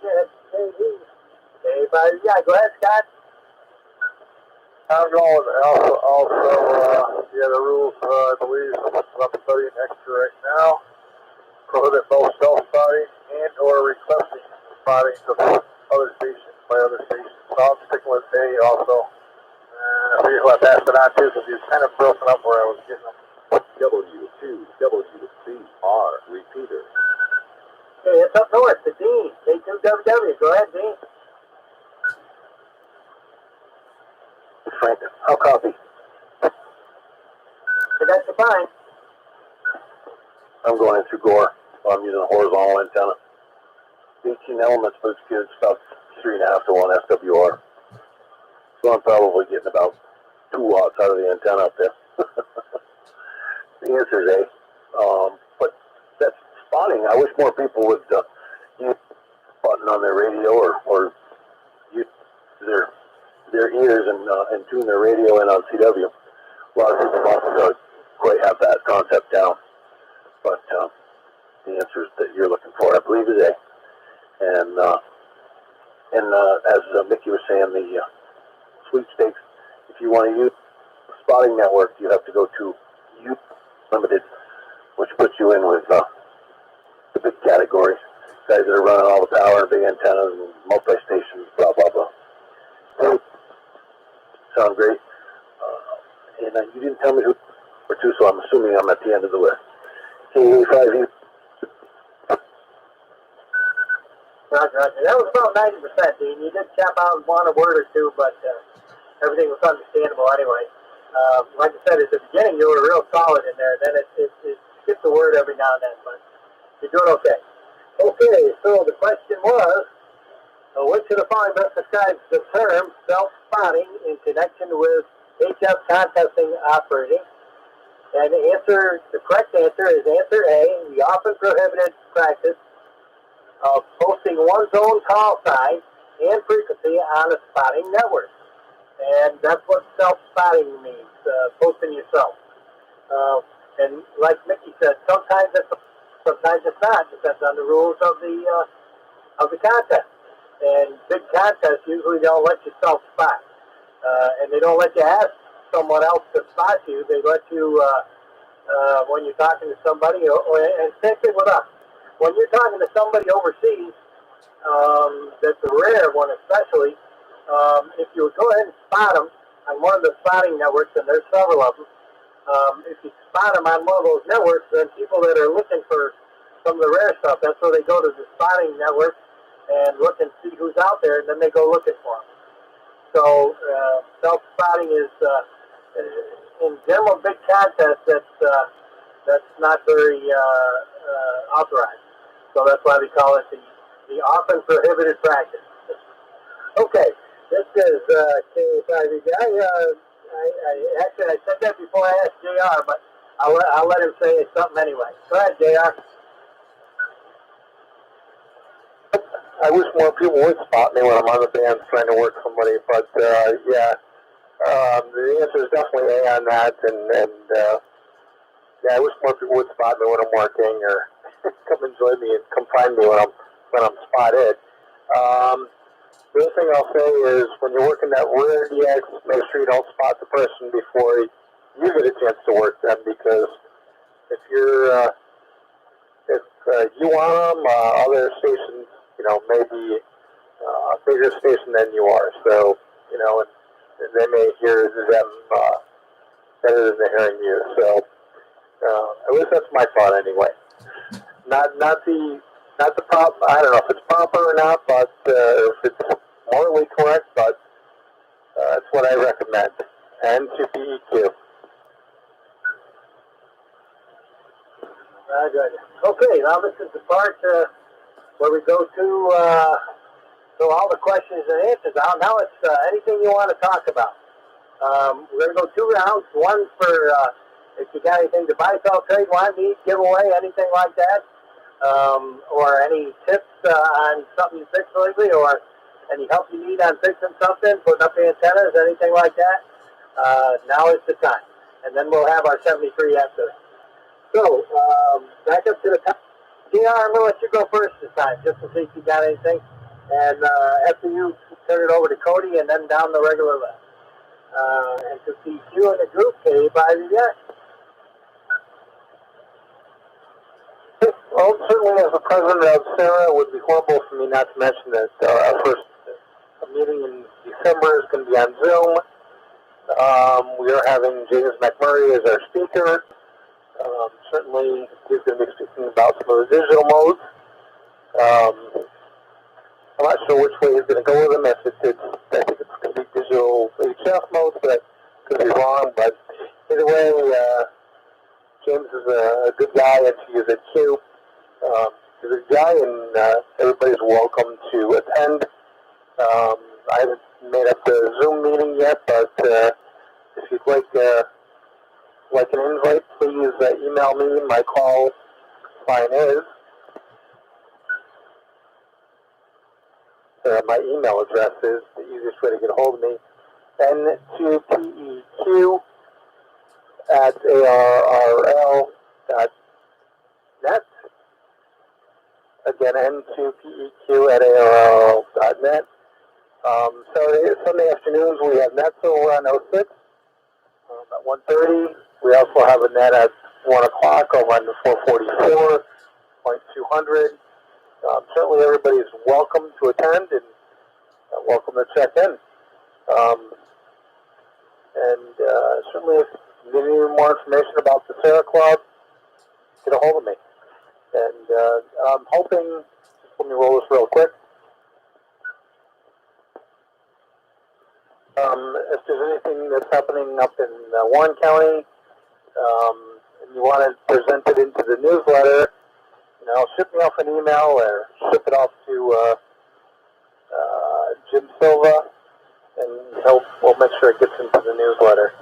[SPEAKER 1] Everybody, yeah, go ahead, Scott.
[SPEAKER 3] I'm going also, the rules, I believe, I'm studying extra right now. Prohibit both self-spotting and or requesting spotting of other stations by other stations. So I'm sticking with A also. I figure who I passed it on to because he's kind of broken up where I was getting them.
[SPEAKER 6] W2WCR repeater.
[SPEAKER 1] Hey, it's up north, the Dean. K2WW. Go ahead, Dean.
[SPEAKER 3] Frank. How copy?
[SPEAKER 1] So that's fine.
[SPEAKER 3] I'm going in through Gore. I'm using a horizontal antenna. 18 elements, but it's about 3.5 to 1 SWR. So I'm probably getting about 2 watts out of the antenna up there. The answer is A. But that's spotting. I wish more people would use the button on their radio or use their ears and tune their radio in on CW. A lot of people don't quite have that concept down. But the answers that you're looking for, I believe, is A. And as Mickey was saying, the sweepstakes, if you want to use the spotting network, you have to go to U Limited, which puts you in with the big categories. Guys that are running all the power and big antennas and multi-stations, blah, blah, blah. Sound great. And you didn't tell me who or two, so I'm assuming I'm at the end of the list. K85U.
[SPEAKER 1] Roger, roger. That was about 90%, Dean. You did tap out one a word or two, but everything was understandable anyway. Like I said, at the beginning, you were real solid in there. Then it skipped a word every now and then, but you're doing okay. Okay, so the question was, what should a farm best describes the term self-spotting in connection with HF contesting operating? And the correct answer is answer A, the often prohibited practice of posting one's own call sign and frequency on a spotting network. And that's what self-spotting means, posting yourself. And like Mickey said, sometimes it's not. Depends on the rules of the contest. And big contests usually don't let you self-spot. And they don't let you ask someone else to spot you. They let you, when you're talking to somebody, and same thing with us. When you're talking to somebody overseas, that's a rare one especially, if you would go ahead and spot them on one of the spotting networks, and there's several of them, if you spot them on one of those networks, then people that are looking for some of the rare stuff, that's where they go to the spotting network and look and see who's out there, and then they go looking for them. So self-spotting is, in general, big contests, that's not very authorized. So that's why we call it the often prohibited practice. Okay, this is K5E. I said that before I asked JR, but I'll let him say something anyway. Go ahead, JR.
[SPEAKER 3] I wish more people would spot me when I'm on the band trying to work somebody, but yeah, the answer is definitely A on that, and yeah, I wish more people would spot me when I'm working, or come and join me and come find me when I'm spotted. The other thing I'll say is when you're working that rare DX, make sure you don't spot the person before you get a chance to work them, because if you want them, other stations, maybe a bigger station than you are. So, and they may hear them better than they're hearing you. So, at least that's my thought anyway. Not the prop. I don't know if it's proper or not, but if it's morally correct, but that's what I recommend. And to PEQ.
[SPEAKER 1] Good. Okay, now this is the part where we go to all the questions and answers. Now it's anything you want to talk about. We're going to go 2 rounds. One for if you got anything to buy, sell, trade, want, need, give away, anything like that. Or any tips on something you fixed lately, or any help you need on fixing something, putting up the antennas, anything like that. Now is the time. And then we'll have our 73 after that. So, back up to the top. JR, I'm going to let you go first this time, just to see if you got anything. And after you turn it over to Cody, and then down the regular list. And to see you in the group, K5EX.
[SPEAKER 3] Well, certainly as the president of Sarah, it would be horrible for me not to mention that our first meeting in December is going to be on Zoom. We are having James McMurray as our speaker. Certainly, he's going to be speaking about some of the digital modes. I'm not sure which way he's going to go with them. I think it's going to be digital HF off most, but could be wrong. But either way, James is a good guy, and she is a Q. He's a good guy, and everybody's welcome to attend. I haven't made up the Zoom meeting yet, but if you'd like an invite, please email me. My call line is, my email address is the easiest way to get a hold of me, n2peq@arrl.net. Again, n2peq@arrl.net. Sunday afternoons we have nets over on 06 at 1:30. We also have a net at 1 o'clock over on the 444.200. Certainly everybody is welcome to attend and welcome to check in. Certainly if you need any more information about the Sarah Club, get a hold of me. And I'm hoping, just let me roll this real quick. If there's anything that's happening up in Warren County, and you want to present it into the newsletter, ship me off an email or ship it off to Jim Silva, and we'll make sure it gets into the newsletter.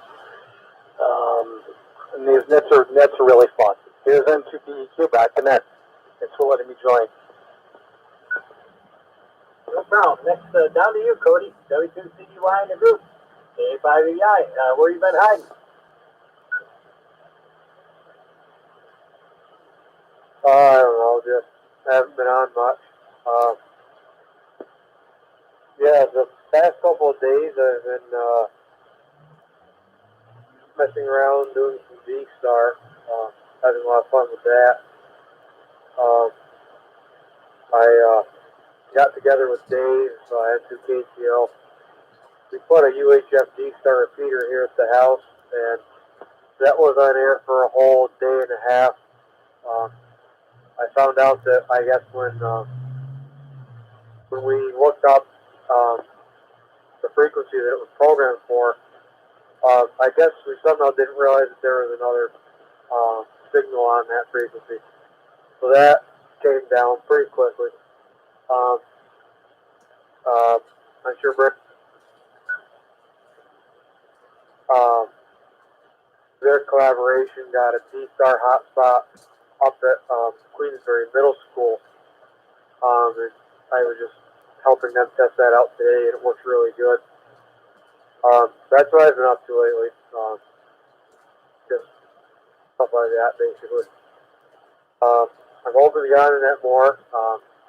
[SPEAKER 3] And these nets are really fun. Here's N2PEQ back to net. Thanks for letting me join.
[SPEAKER 1] No problem. Next, down to you, Cody. W2CDY in the group. A5EI. Where you been hiding?
[SPEAKER 3] I don't know, just haven't been on much. Yeah, the past couple of days I've been messing around doing some D-Star, having a lot of fun with that. I got together with Dave, so I had 2 KTL. We put a UHF D-Star repeater here at the house, and that was on air for a whole day and a half. I found out that I guess when we looked up the frequency that it was programmed for, I guess we somehow didn't realize that there was another signal on that frequency. So that came down pretty quickly. I'm sure Brick, their collaboration got a D-Star hotspot up at Queensbury Middle School. And I was just helping them test that out today, and it works really good. That's what I've been up to lately. Just stuff like that, basically. I'm hoping to get on the net more.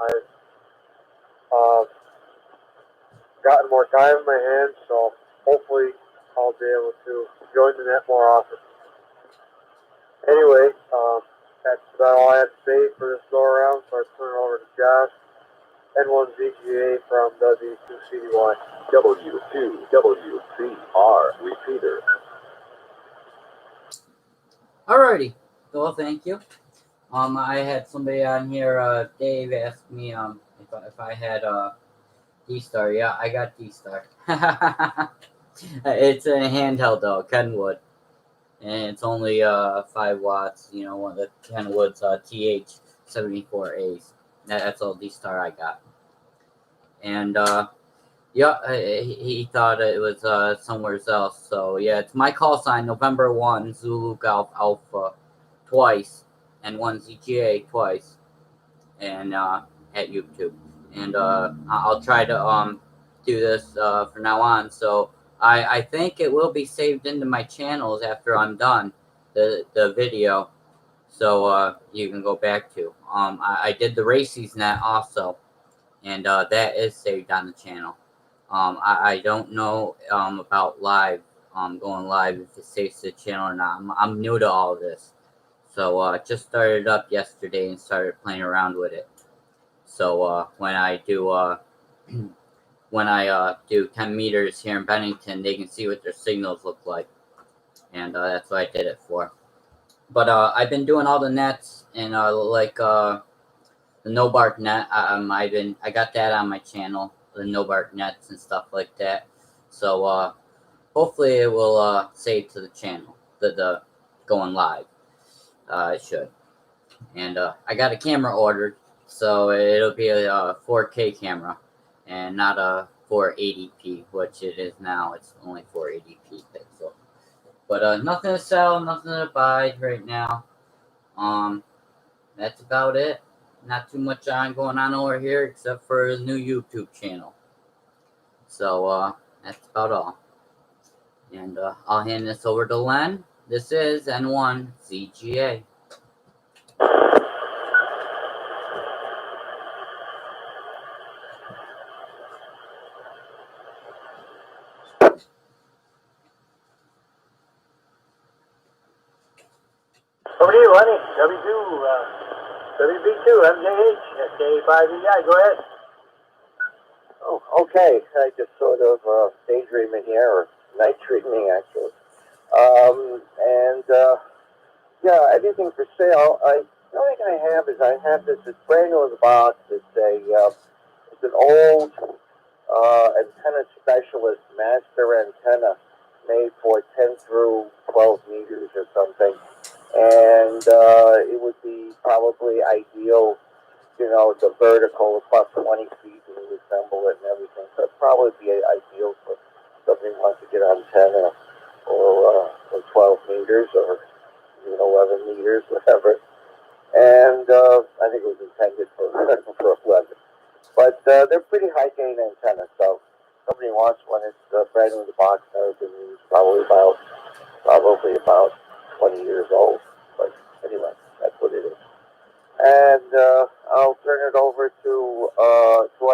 [SPEAKER 3] I've gotten more time in my hands, so hopefully I'll be able to join the net more often. Anyway, that's about all I have to say for this go around, so I turn it over to Josh. N1ZGA from W2CDY.
[SPEAKER 7] W2WCR repeater.
[SPEAKER 2] Alrighty. Well, thank you. I had somebody on here, Dave asked me if I had D-Star. Yeah, I got D-Star. It's a handheld though, Kenwood. And it's only 5 watts, one of the Kenwood's TH74As. That's all D-Star I got. And yeah, he thought it was somewhere else. So yeah, it's my call sign, November 1, Zulu Golf Alpha twice, and 1ZGA twice, and at YouTube. And I'll try to do this from now on. So I think it will be saved into my channels after I'm done the video, so you can go back to. I did the Racies net also, and that is saved on the channel. I don't know about live, going live, if it saves the channel or not. I'm new to all of this, so just started up yesterday and started playing around with it. So when I do do 10 meters here in Bennington, they can see what their signals look like, and that's what I did it for. But I've been doing all the nets, and like the no bark net. I got that on my channel, the no bark nets and stuff like that. So hopefully it will save to the channel, the going live. It should. And I got a camera ordered, so it'll be a 4K camera and not a 480p, which it is now. It's only 480p pixel. But nothing to sell, nothing to buy right now. That's about it. Not too much going on over here except for his new YouTube channel. So that's about all. And I'll hand this over to Len. This is N1CGA.
[SPEAKER 1] Over to you, Lenny. WB2, MJH, SK5EI. Go ahead.
[SPEAKER 6] Oh, okay. I just sort of daydreaming here, or night dreaming actually. Yeah, anything for sale. The only thing I have is this brand new in the box. It's an old antenna specialist master antenna made for 10 through 12 meters or something, and it would be probably ideal. The vertical plus 20 feet, and we assemble it and everything. So it'd probably be ideal for somebody who wants to get an antenna or 12 meters or even 11 meters, whatever. And I think it was intended for 11. But they're pretty high gain antennas, so if somebody wants one. It's brand new in the box. It's been used probably about 20 years old. But anyway, that's what it is. And I'll turn it over to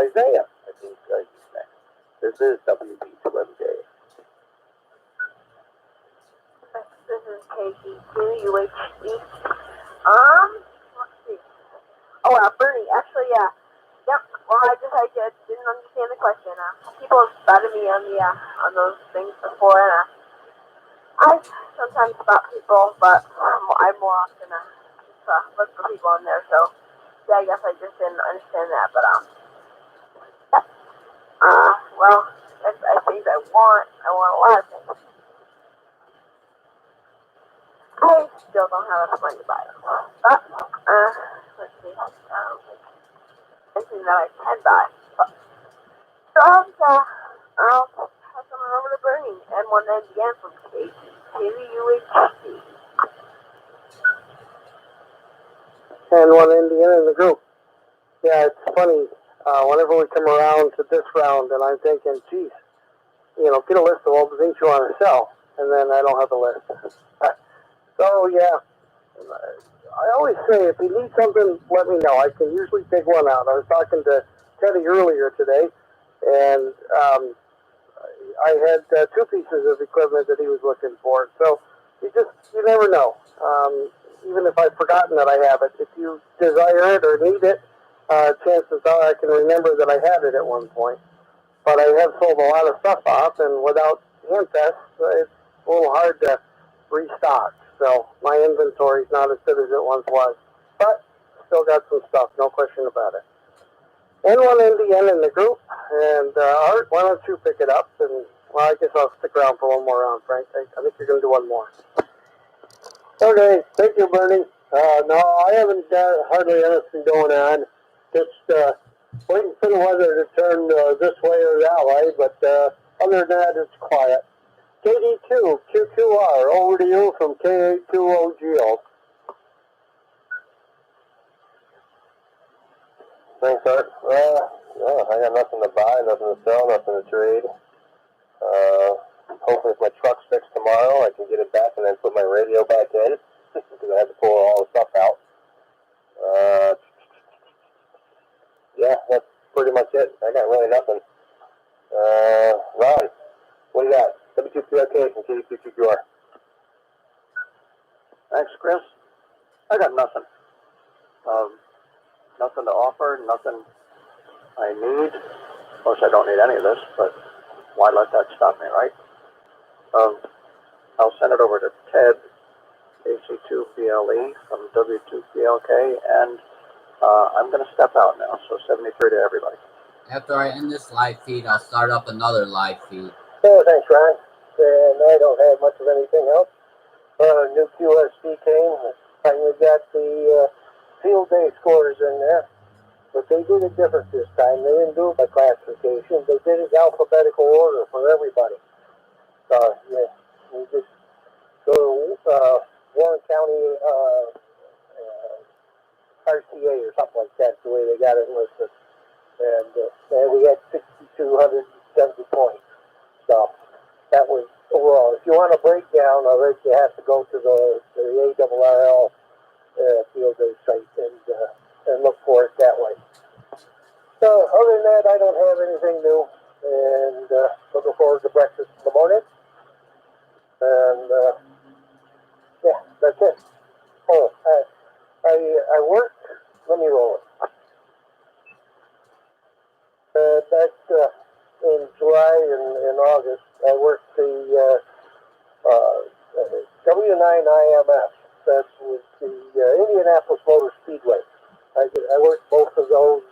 [SPEAKER 6] Isaiah. I think he's next. This is WB2MJ.
[SPEAKER 4] This is KG2UHD. Let's see. Oh, Bernie. Actually, yeah. Yep. Well, I didn't understand the question. People have spotted me on those things before, and I sometimes spot people, but I more often look for people on there. So yeah, I guess I just didn't understand that. But well, I think I want a lot of things. I still don't have enough money to buy them. But let's see. Anything that I can buy. So I'll pass them over to Bernie and one end again from KVUHC.
[SPEAKER 3] And one Indian in the group. Yeah, it's funny. Whenever we come around to this round, and I'm thinking, geez, get a list of all the things you want to sell, and then I don't have a list. So yeah, I always say if you need something, let me know. I can usually pick one out. I was talking to Teddy earlier today, and I had 2 pieces of equipment that he was looking for. So you never know. Even if I've forgotten that I have it, if you desire it or need it, chances are I can remember that I had it at one point. But I have sold a lot of stuff off, and without handtests, it's a little hard to restock. So my inventory's not as good as it once was. But still got some stuff, no question about it. And one Indian in the group. And Art, why don't you pick it up? And well, I guess I'll stick around for one more round, Frank. I think you're going to do one more. Okay, thank you, Bernie. No, I haven't got hardly anything going on. Just waiting for the weather to turn this way or that way, but other than that, it's quiet. KD2, Q2R, over to you from K82OGO.
[SPEAKER 6] Thanks, Art. I got nothing to buy, nothing to sell, nothing to trade. Hopefully if my truck's fixed tomorrow, I can get it back and then put my radio back in, because I had to pull all the stuff out. Yeah, that's pretty much it. I got really nothing. Ron, what do you got? W2WCR from KD2QR.
[SPEAKER 1] Thanks, Chris. I got nothing. Nothing to offer, nothing I need. Of course, I don't need any of this, but why let that stop me, right? I'll send it over to Ted, AC2BLE from W2PLK, and I'm going to step out now, so 73 to everybody.
[SPEAKER 2] After I end this live feed, I'll start up another live feed.
[SPEAKER 6] Oh, thanks, Ryan.
[SPEAKER 3] and I don't have much of anything else. New QSC came, finally got the field day scores in there, but they did it different this time. They didn't do it by classification, they did it alphabetical order for everybody. So, yeah, you just go to Warren County RCA or something like that, the way they got it listed. And we had 6,270 points. So that was overall. If you want a breakdown of it, you have to go to the ARRL field day site and look for it that way. So other than that, I don't have anything new, and looking forward to breakfast in the morning. And yeah, that's it. Oh, I worked. Let me roll it. Back in July and August, I worked the W9IMS. That was the Indianapolis Motor Speedway. I worked both of those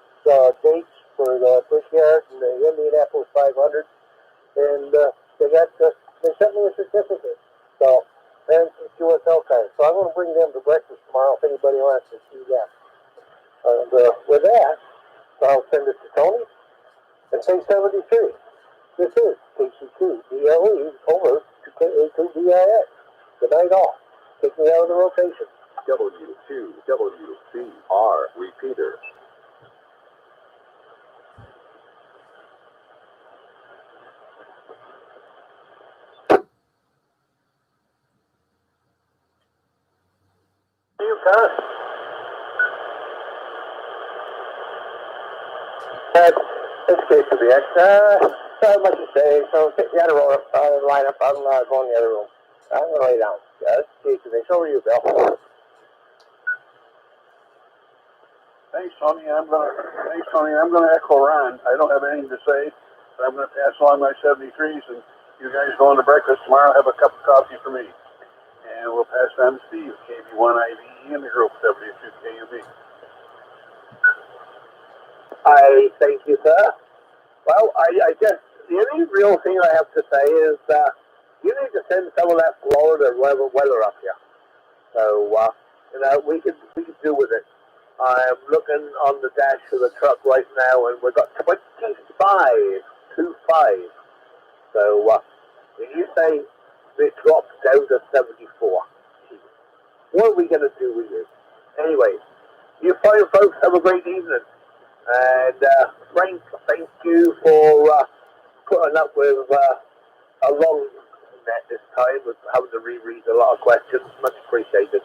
[SPEAKER 3] dates for the Brickyard and the Indianapolis 500, and they sent me a certificate. So, and some QSL cards. So I'm going to bring them to breakfast tomorrow if anybody wants to see them. And with that, I'll send it to Tony and say 73. This is KC2 DLE over to KA2BIX. Good night all. Take me out of the rotation.
[SPEAKER 7] W2WCR repeater.
[SPEAKER 3] You, Connor. It's KCBX. Not much to say. So get the other line up. I'm going in the other room. I'm going to lay down. Yeah, it's KCBX. Over to you, Bill.
[SPEAKER 5] Thanks, Tony. I'm gonna echo Ron. I don't have anything to say, but I'm gonna pass along my 73s, and you guys go into breakfast tomorrow. Have a cup of coffee for me, and we'll pass it on to Steve, KB1IVE in the group W2KUB.
[SPEAKER 3] I thank you, sir. Well, I guess the only real thing I have to say is you need to send some of that Florida weather up here. So we could do with it. I'm looking on the dash of the truck right now, and we've got 25. So when you say it drops down to 74, what are we going to do with you? Anyway, you fine folks have a great evening. And Frank, thank you for putting up with a long net this time, with having to reread a lot of questions. Much appreciated.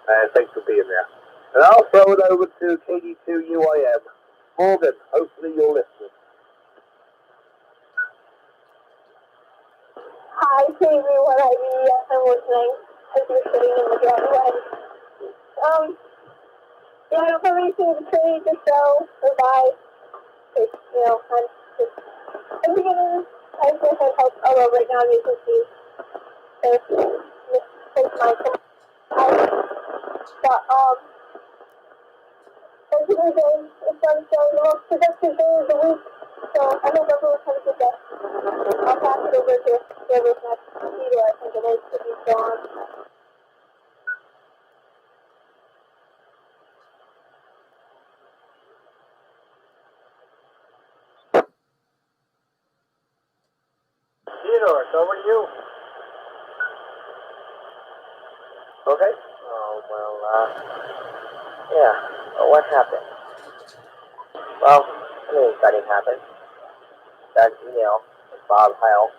[SPEAKER 3] And thanks for being there. And I'll throw it over to KD2UIM. Morgan, hopefully you're listening.
[SPEAKER 4] Hi, KB1IVE. Yes, I'm listening as you're sitting in the driveway. Yeah, I don't have anything to say to show or buy. It's, I'm beginning, I guess I hope, although right now you can see there's my but, thank you for the day. It's been the most productive day of the week, so I hope everyone has a good day. I'll pass it over to whoever's next. Peter, I think it is, if he's still on.
[SPEAKER 3] Theodore, it's over to you. Okay.
[SPEAKER 6] Oh, well, yeah. Well, what happened? Well, something exciting happened. Got an email from Bob Heil.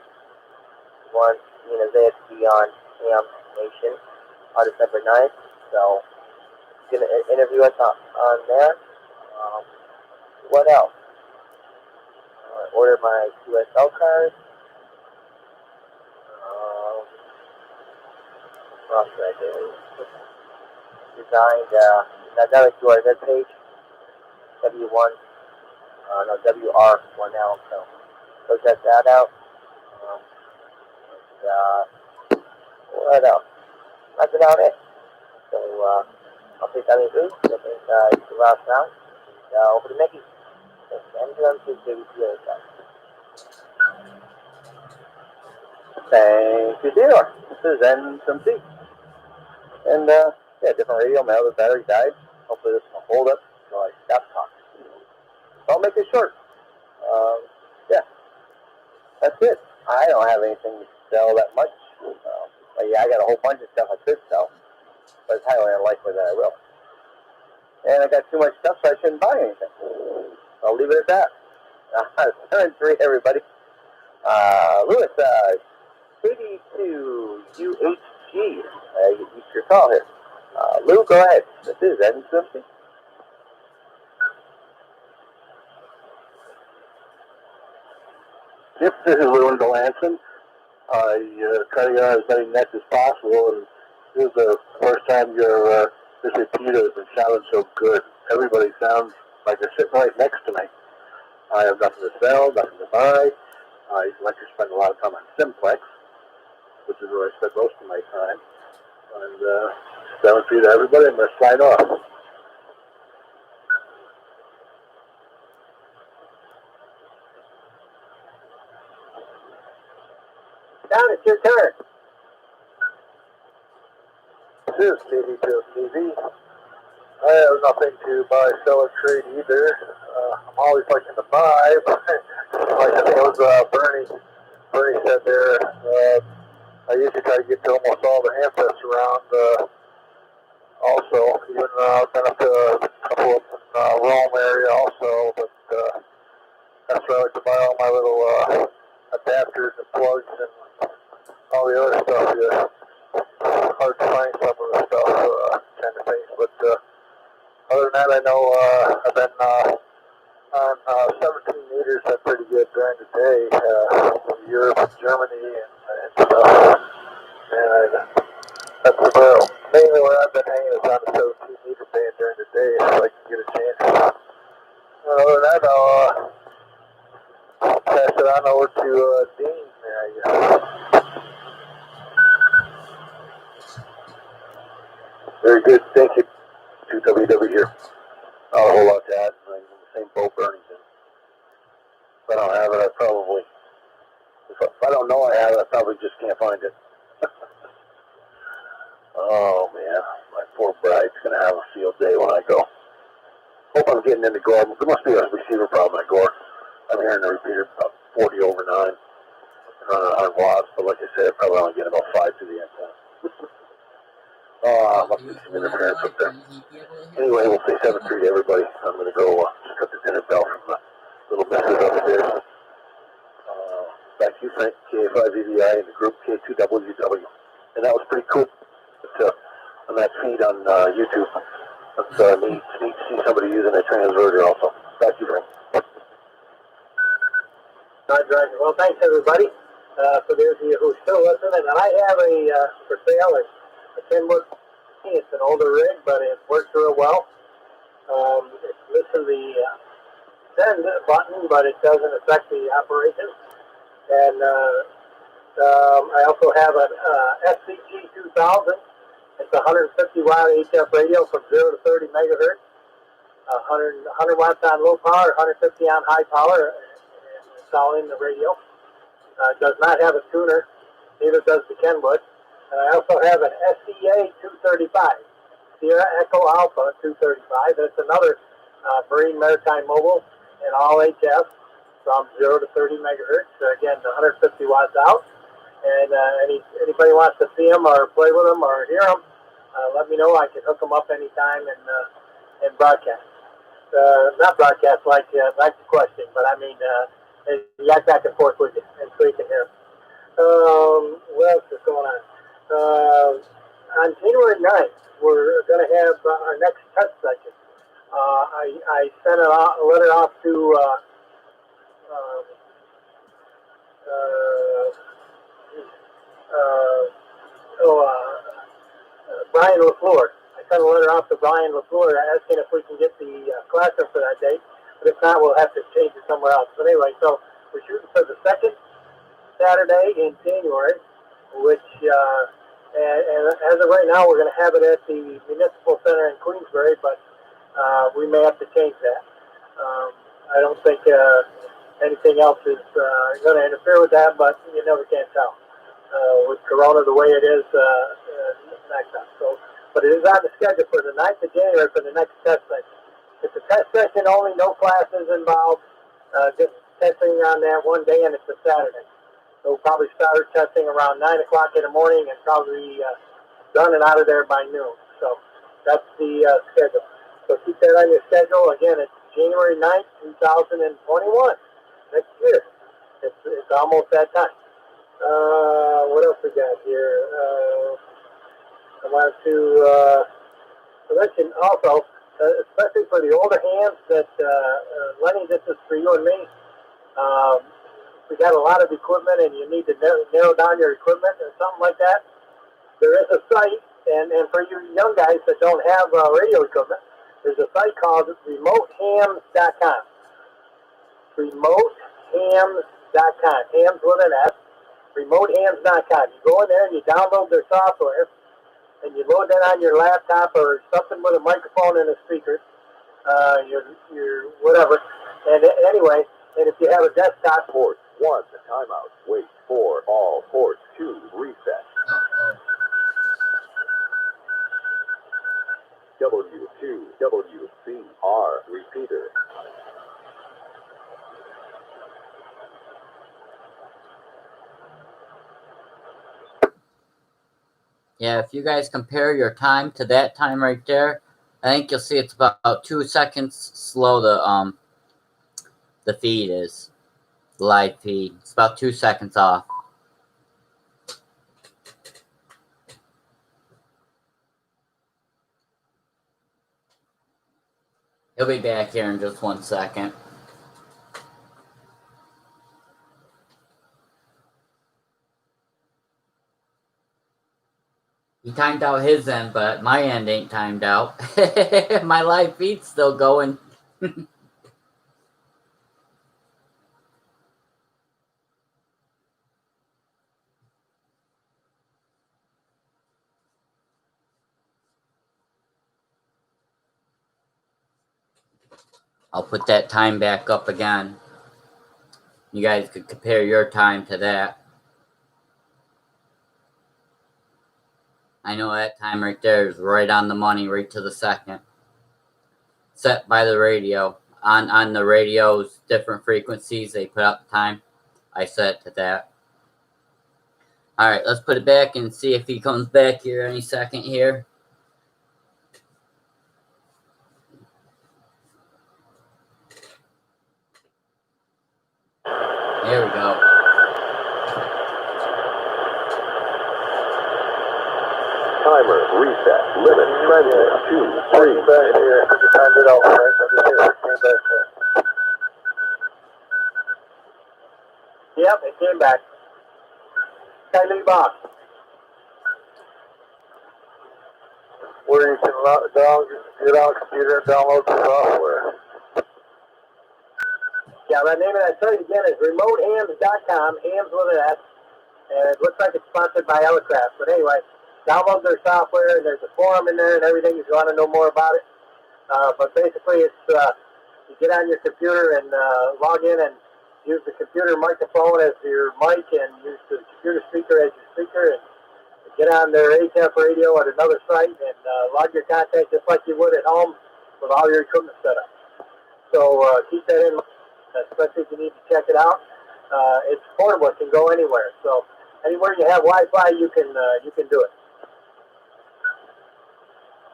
[SPEAKER 6] He wants me and Isaiah to be on AM Nation on December 9th. So, he's going to interview us on there. What else? I ordered my QSL card. What else did I do? Designed, now that to our webpage, W1, WR1L, so go check that out. What else? That's about it. So, I'll take that in food. I think it's the last round. Over to Mickey. Thanks, and to WCR. Thank you, Theodore. This is NSMC. And, yeah, different radio. My other battery died. Hopefully this will hold up until I stop talking. So I'll make it short. Yeah, that's it. I don't have anything to sell that much. Yeah, I got a whole bunch of stuff I could sell, but it's highly unlikely that I will. And I got too much stuff, so I shouldn't buy anything. I'll leave it at that. 7-3, everybody. Lewis, W2WCR. You your call here. Lou, go ahead. This is NSMC.
[SPEAKER 3] Yep, this is Lou in Delanson. I try to get on as many nets as possible, and this is the first time this repeater has been sounding so good. Everybody sounds like they're sitting right next to me. I have nothing to sell, nothing to buy. I like to spend a lot of time on Simplex, which is where I spend most of my time. And 7-3 to everybody. I'm going to sign off.
[SPEAKER 1] Don, it's your turn.
[SPEAKER 3] This is KD2TV. I have nothing to buy, sell, or trade either. I'm always looking to buy, but like I think it was Bernie said there, I usually try to get to almost all the handfests around. Also, even I've been up to a couple of Rome area also, but that's where I like to buy all my little adapters and plugs and all the other stuff. Yeah. Hard to find some of the stuff, kind of things. But other than that, I know I've been on 17 meters. That's pretty good during the day from Europe and Germany and stuff. And that's about mainly where I've been hanging is on the 17 meter band during the day if I can get a chance. Other than that, I'll pass it on over to Dean there, I guess. Very good, thank you. 2WW here. Not a whole lot to add. I'm in the same boat Bernie's in. If I don't have it, I probably, if I don't know I have it, I probably just can't find it. Oh man, my poor bride's going to have a field day when I go. Hope I'm getting into Gore. There must be a receiver problem at Gore. I'm hearing the repeater about 40 over 9. Running 100 watts, but like I said, I probably only get about 5 to the antenna. Must be some interference up there. Anyway, we'll say 7-3 to everybody. I'm going to go cut the dinner bell from the little misses upstairs. Back to you, Frank, KA5EVI, and the group K2WW. And that was pretty cool. But, on that feed on YouTube. That's neat to see somebody using a transverter also. Back to you, Frank.
[SPEAKER 1] Roger. Well, thanks, everybody. For those of you who are still listening, and I have for sale a Kenwood. It's an older rig, but it works real well. It's missing the send button, but it doesn't affect the operation. And I also have an SCG 2000. It's a 150 watt HF radio from 0 to 30 megahertz. 100 watts on low power, 150 on high power. Installing the radio. It does not have a tuner, neither does the Kenwood. And I also have an SCA 235, Sierra Echo Alpha 235. That's another Marine Maritime Mobile and all HF from 0 to 30 megahertz. Again, 150 watts out. And anybody wants to see them or play with them or hear them, let me know. I can hook them up anytime and broadcast. Not broadcast like the question, but I mean yak back and forth with you, and so you can hear them. What else is going on? On January 9th, we're going to have our next test session. I sent a letter off to Brian LaFleur. I sent a letter off to Brian LaFleur asking if we can get the classroom for that date. But if not, we'll have to change it somewhere else. But anyway, so we're shooting for the second Saturday in January, which, and as of right now, we're going to have it at the Municipal Center in Queensbury, but we may have to change that. I don't think anything else is going to interfere with that, but you never can tell. with Corona the way it is next up. So, but it is on the schedule for the 9th of January for the next test session. It's a test session only, no classes involved, just testing on that one day, and it's a Saturday. So we'll probably start testing around 9 o'clock in the morning and probably done and out of there by noon. So that's the schedule. So keep that on your schedule. Again, it's January 9th, 2021. Next year. It's almost that time. What else we got here? I wanted to mention also, especially for the older hands, that Lenny, this is for you and me. We got a lot of equipment, and you need to narrow down your equipment or something like that. There is a site, and for you young guys that don't have radio equipment, there's a site called RemoteHams.com. RemoteHams.com. Hams with an S. RemoteHams.com. You go in there and you download their software, and you load that on your laptop or something with a microphone and a speaker, your whatever. And anyway, and if you have a desktop,
[SPEAKER 7] Port 1, timeout. Wait for all port 2, reset. W2WCR repeater.
[SPEAKER 2] Yeah, if you guys compare your time to that time right there, I think you'll see it's about 2 seconds slow. The feed is the live feed. It's about 2 seconds off. He'll be back here in just 1 second. He timed out his end, but my end ain't timed out. My live feed's still going. I'll put that time back up again. You guys could compare your time to that. I know that time right there is right on the money, right to the second. Set by the radio. On the radio's different frequencies, they put out the time. I set it to that. Alright, let's put it back and see if he comes back here any second here. There we go.
[SPEAKER 7] Timer reset. Limit transmit 2, 3.
[SPEAKER 1] back here. You timed it out, right? So just hit it. Came back there. Yep, it came back. Kylie Box. Where you can get on a computer and download the software. Yeah, the name of that site again is RemoteHams.com, hams with an S, and it looks like it's sponsored by Elecraft. But anyway, download their software, and there's a forum in there and everything if you want to know more about it. But basically, it's you get on your computer and log in and use the computer microphone as your mic and use the computer speaker as your speaker and get on their HF radio at another site and log your content just like you would at home with all your equipment set up. So keep that in mind, especially if you need to check it out. It's portable; it can go anywhere. So anywhere you have Wi-Fi, you can do it.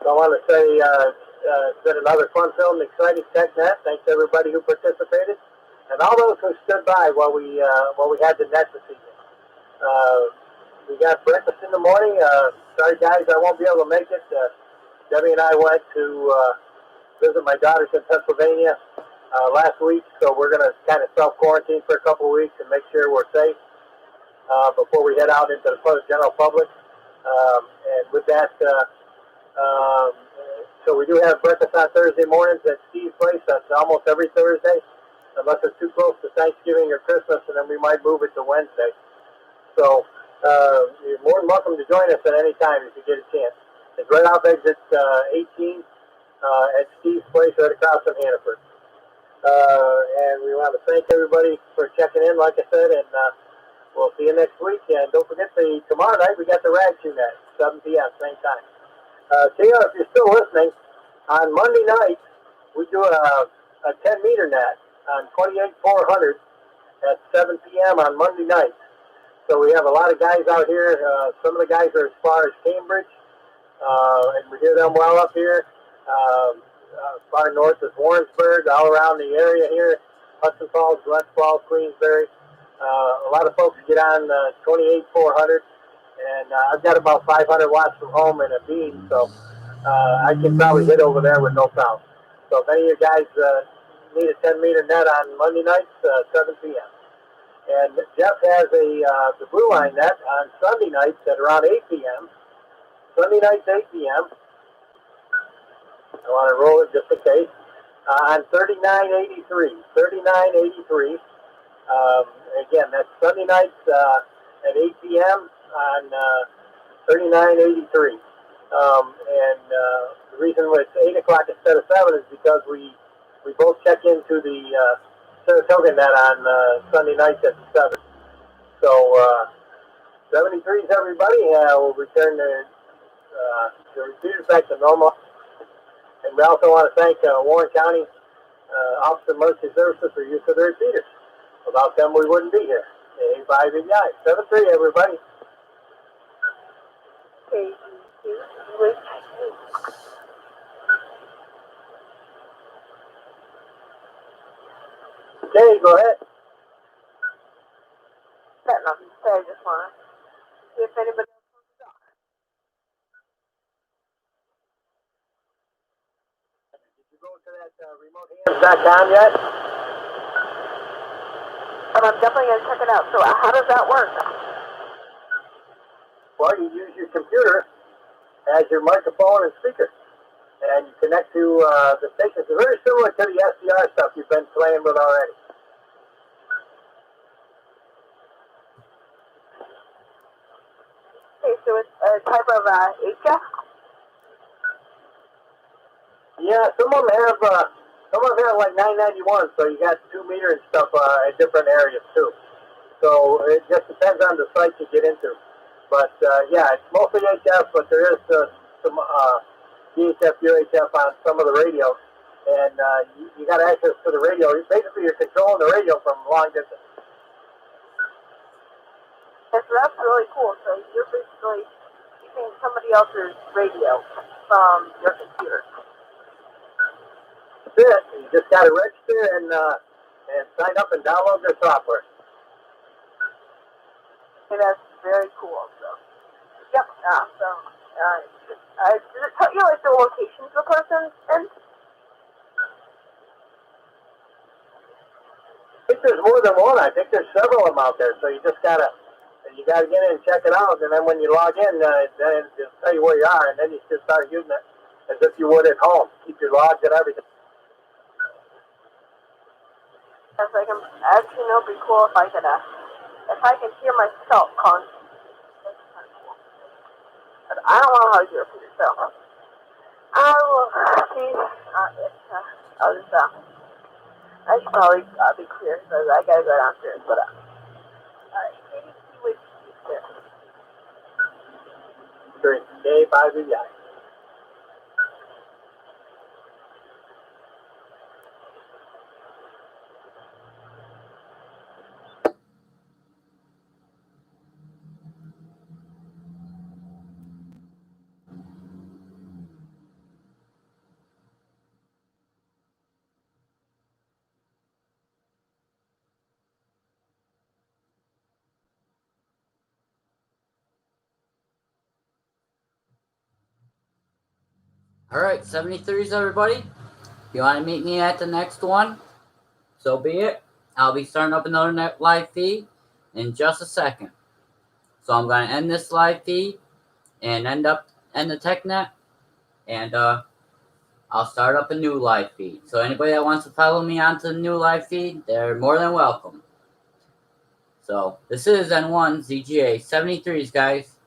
[SPEAKER 1] So I want to say it's been another fun film, exciting TechNet. Thanks to everybody who participated, and all those who stood by while we had the net this evening. We got breakfast in the morning. Sorry guys, I won't be able to make it. Debbie and I went to visit my daughters in Pennsylvania last week, so we're going to kind of self-quarantine for a couple of weeks and make sure we're safe before we head out into the general public. And with that, so we do have breakfast on Thursday mornings at Steve's place. That's almost every Thursday, unless it's too close to Thanksgiving or Christmas, and then we might move it to Wednesday. So you're more than welcome to join us at any time if you get a chance. It's right off exit 18 at Steve's place right across from Hannaford. And we want to thank everybody for checking in, like I said, and we'll see you next week. And don't forget, tomorrow night we got the rag shoe net, 7 p.m. same time. JR, if you're still listening, on Monday night we do a 10-meter net on 28,400 at 7 p.m. on Monday night. So we have a lot of guys out here. Some of the guys are as far as Cambridge, and we hear them well up here. Far north is Warrensburg, all around the area here. Hudson Falls, Glens Falls, Queensbury. A lot of folks get on 28,400, and I've got about 500 watts from home and a beam, so I can probably hit over there with no problem. So if any of you guys need a 10-meter net on Monday nights, 7 p.m. And Jeff has the blue line net on Sunday nights at around 8 p.m. Sunday nights, 8 p.m. I want to roll it just in case. On 3983. 3983. Again, that's Sunday nights at 8 p.m. on 3983. And the reason it's 8 o'clock instead of 7 is because we both check into the Saratoga net on Sunday nights at 7. So 73s, everybody. We'll return the repeaters back to normal. And we also want to thank Warren County Office of Emergency Services for use of the repeaters. Without them, we wouldn't be here. A5EI. 7-3, everybody. Okay, go ahead.
[SPEAKER 4] Nothing to say. I just want to see if anybody else wants to talk.
[SPEAKER 1] Did you go to that remotehands.com yet?
[SPEAKER 4] But I'm definitely going to check it out. So how does that work?
[SPEAKER 1] Well, you use your computer as your microphone and speaker. And you connect to the stations. It's very similar to the SDR stuff you've been playing with already.
[SPEAKER 4] Okay, so it's a type of HF?
[SPEAKER 1] Yeah, some of them have like 991, so you got 2 meter and stuff at different areas too. So it just depends on the site you get into. But yeah, it's mostly HF, but there is some VHF, UHF on some of the radios, and you got access to the radio. Basically, you're controlling the radio from long distance.
[SPEAKER 4] Yes, so that's really cool. So you're basically using somebody else's radio from your computer.
[SPEAKER 1] That's it. You just got to register and sign up and download their software.
[SPEAKER 4] And that's very cool. So, yep. Does it tell you like the locations the person's in?
[SPEAKER 1] I think there's more than one. I think there's several of them out there. So you gotta get in and check it out. And then when you log in, then it'll tell you where you are, and then you just start using it as if you would at home. Keep your logs and everything.
[SPEAKER 4] That's like actually it'd be cool if I can hear myself constantly. But I don't know how to do it for yourself. I will see. I should probably be clear because I gotta go downstairs. But alright, maybe see what you there.
[SPEAKER 1] During day 5 EI.
[SPEAKER 2] All right, 73s, everybody. If you want to meet me at the next one, so be it. I'll be starting up another live feed in just a second. So I'm going to end this live feed and end the TechNet, and I'll start up a new live feed. So anybody that wants to follow me onto the new live feed, they're more than welcome. So this is N1 ZGA 73s, guys.